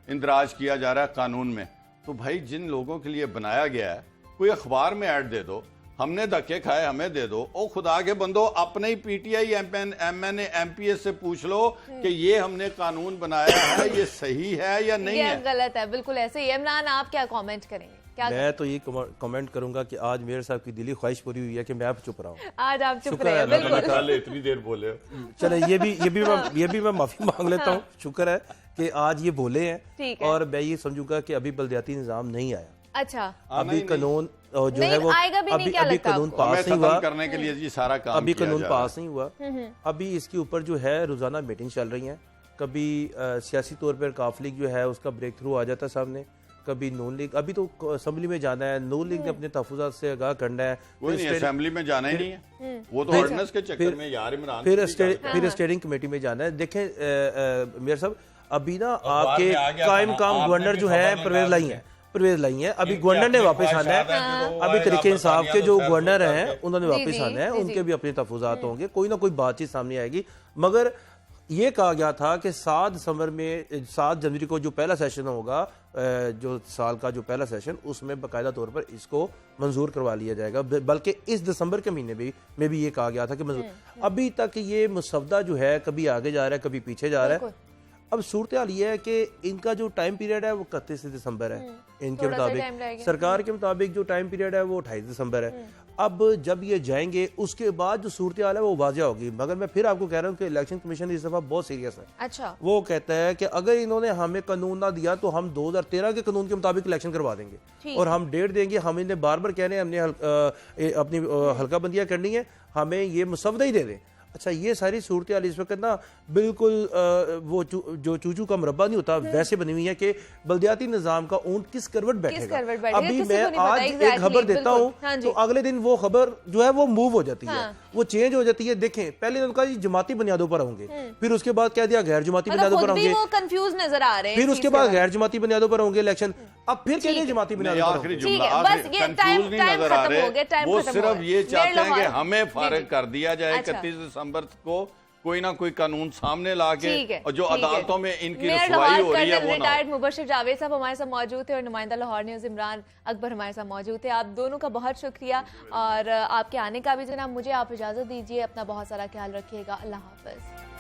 इंदराज किया जा रहा है कानून में। तो भाई जिन लोगों के लिए बनाया गया है, कोई अखबार में ऐड दे दो, हमने धक्के खाए हमें दे दो। ओ खुदा के बंदो, अपने ही पीटीआई एमएनए एमपीएस से पूछ लो कि ये हमने कानून बनाया है, ये सही है या नहीं ये है। गलत है, बिल्कुल ऐसे ही। इमरान, आप क्या कमेंट करेंगे? क्या मैं तो ये कमेंट करूंगा कि आज मेयर साहब की दिली ख्वाहिश पूरी हुई है कि मैं अब चुप रहा हूँ। आज आप चुप शुक्र रहे है हैं, अल्लाह बिल्कुल। कल इतनी देर बोले हो। चले ये भी मैं माफी मांग लेता हूँ। शुक्र है कि आज ये बोले हैं, ठीक है। और मैं ये समझूंगा कि अभी बल्दियाती निजाम नहीं आया, अच्छा, अभी कानून जो नहीं है वो आएगा भी नहीं, क्या अभी लगता है कानून आपको? हमें पास नहीं खत्म हुआ, करने के लिए जी सारा काम अभी किया कानून जा रहा है। पास नहीं हुआ। अभी इसके ऊपर जो है रोजाना मीटिंग चल रही हैं। कभी सियासी तौर पर काफ लीग जो है उसका ब्रेक थ्रू आ जाता है सामने, कभी नून लीग। अभी तो असेंबली में जाना है, नून लीग ने अपने तहफुजात से आगाह करना है, कोई नहीं, असेंबली में जाना ही नहीं है, वो तो फिर- ऑर्डिनेंस के चक्कर में यार इमरान फिर की भी फिर स्टेयरिंग कमेटी में जाना है। देखें मेयर साहब, अभी ना आपके में आ गया कायम था, काम आपने गवर्नर भी जो है खबर परवेज लाई निकाल है, परवेज लाई है। अभी इनकी गवर्नर ने अपनी वापस आना है, ख्वाहिशात हैं, जो अभी वो तरीके आए इंसाफ के बरतानिया जो तो गवर्नर फैसला हैं करके। उन्होंने जी, वापस जी, आना है, जी, उनके जी। भी अपने तहफुजात होंगे, कोई ना कोई बातचीत सामने आएगी। मगर ये कहा गया था कि 7 दिसंबर में, 7 जनवरी को जो पहला सेशन होगा, जो साल का जो पहला सेशन, उसमें बाकायदा तौर पर इसको मंजूर करवा लिया जाएगा। बल्कि इस दिसंबर के महीने में भी ये कहा गया था कि मंजूर। अभी तक ये मुसवदा जो है कभी आगे जा रहा है, कभी पीछे जा रहा है। अब सूरत हाल ये है कि इनका जो टाइम पीरियड है वो 31 दिसंबर है इनके थोड़ा सा टाइम मुताबिक, रहेगा। सरकार के मुताबिक जो टाइम पीरियड है वो 28 दिसंबर है। अब जब ये जाएंगे उसके बाद जो सूरत हाल है वो वाजिया होगी। मगर मैं फिर आपको कह रहा हूँ कि इलेक्शन कमीशन इस दफा बहुत सीरियस है। अच्छा, वो कहता है कि अगर इन्होंने हमें कानून ना दिया तो हम 2013 के कानून के मुताबिक इलेक्शन करवा देंगे, ठीक। और हम डेट देंगे। हम इन्हें बार बार कह रहे हैं हमने अपनी हल्का बंदियां करनी है, हमें ये मुसवदा ही दे दें। अच्छा, ये सारी सूरत हाल इस वक्त ना बिल्कुल वो जो चूचू का मुरब्बा नहीं होता वैसे बनी हुई है कि बल्दियाती निजाम का ऊंट किस करवट बैठेगा। करवट बैठेगा, अभी किसी मैं को नहीं पता, आज exactly, एक खबर देता बिल्कुल। हूँ हाँ जी। तो अगले दिन वो खबर जो है वो मूव हो जाती है, हाँ। वो चेंज हो जाती है। देखें, पहले उनका जमाती बुनियादों पर होंगे, फिर उसके बाद कह दिया गैर जमाती बुनियादों पर खुद भी होंगे, वो कंफ्यूज नजर आ रहे हैं फिर इस उसके चीज बाद के गैर जमाती बुनियादों पर होंगे इलेक्शन, अब फिर कह दिया जमाती नहीं, बुनियादों पर आखिरी होंगे। जुमला, ठीक है, आखिरी बस ये कंफ्यूज नहीं टाइम नजर आ खत्म हो गया, रहे, टाइम वो खत्म हो सिर्फ गया। ये चाहते हैं कि मेयर हमें लाहौर। फारिग जी, कर दिया जाए अच्छा। 31 दिसंबर को, कोई ना कोई कानून सामने ला के, ठीक है, और जो ठीक है। अदालतों में इनकी मेयर रसवाई लाहौर हो रही है कर्नल वो ना हो। रिटायर्ड मुबशिर जावेद साहब हमारे साथ मौजूद थे, और नुमाइंदा लाहौर न्यूज़ इमरान अकबर हमारे साथ मौजूद थे। आप दोनों का बहुत शुक्रिया, और आपके आने का भी जनाब। मुझे आप इजाज़त दीजिए, अपना बहुत सारा ख्याल रखिएगा। अल्लाह हाफ़िज़।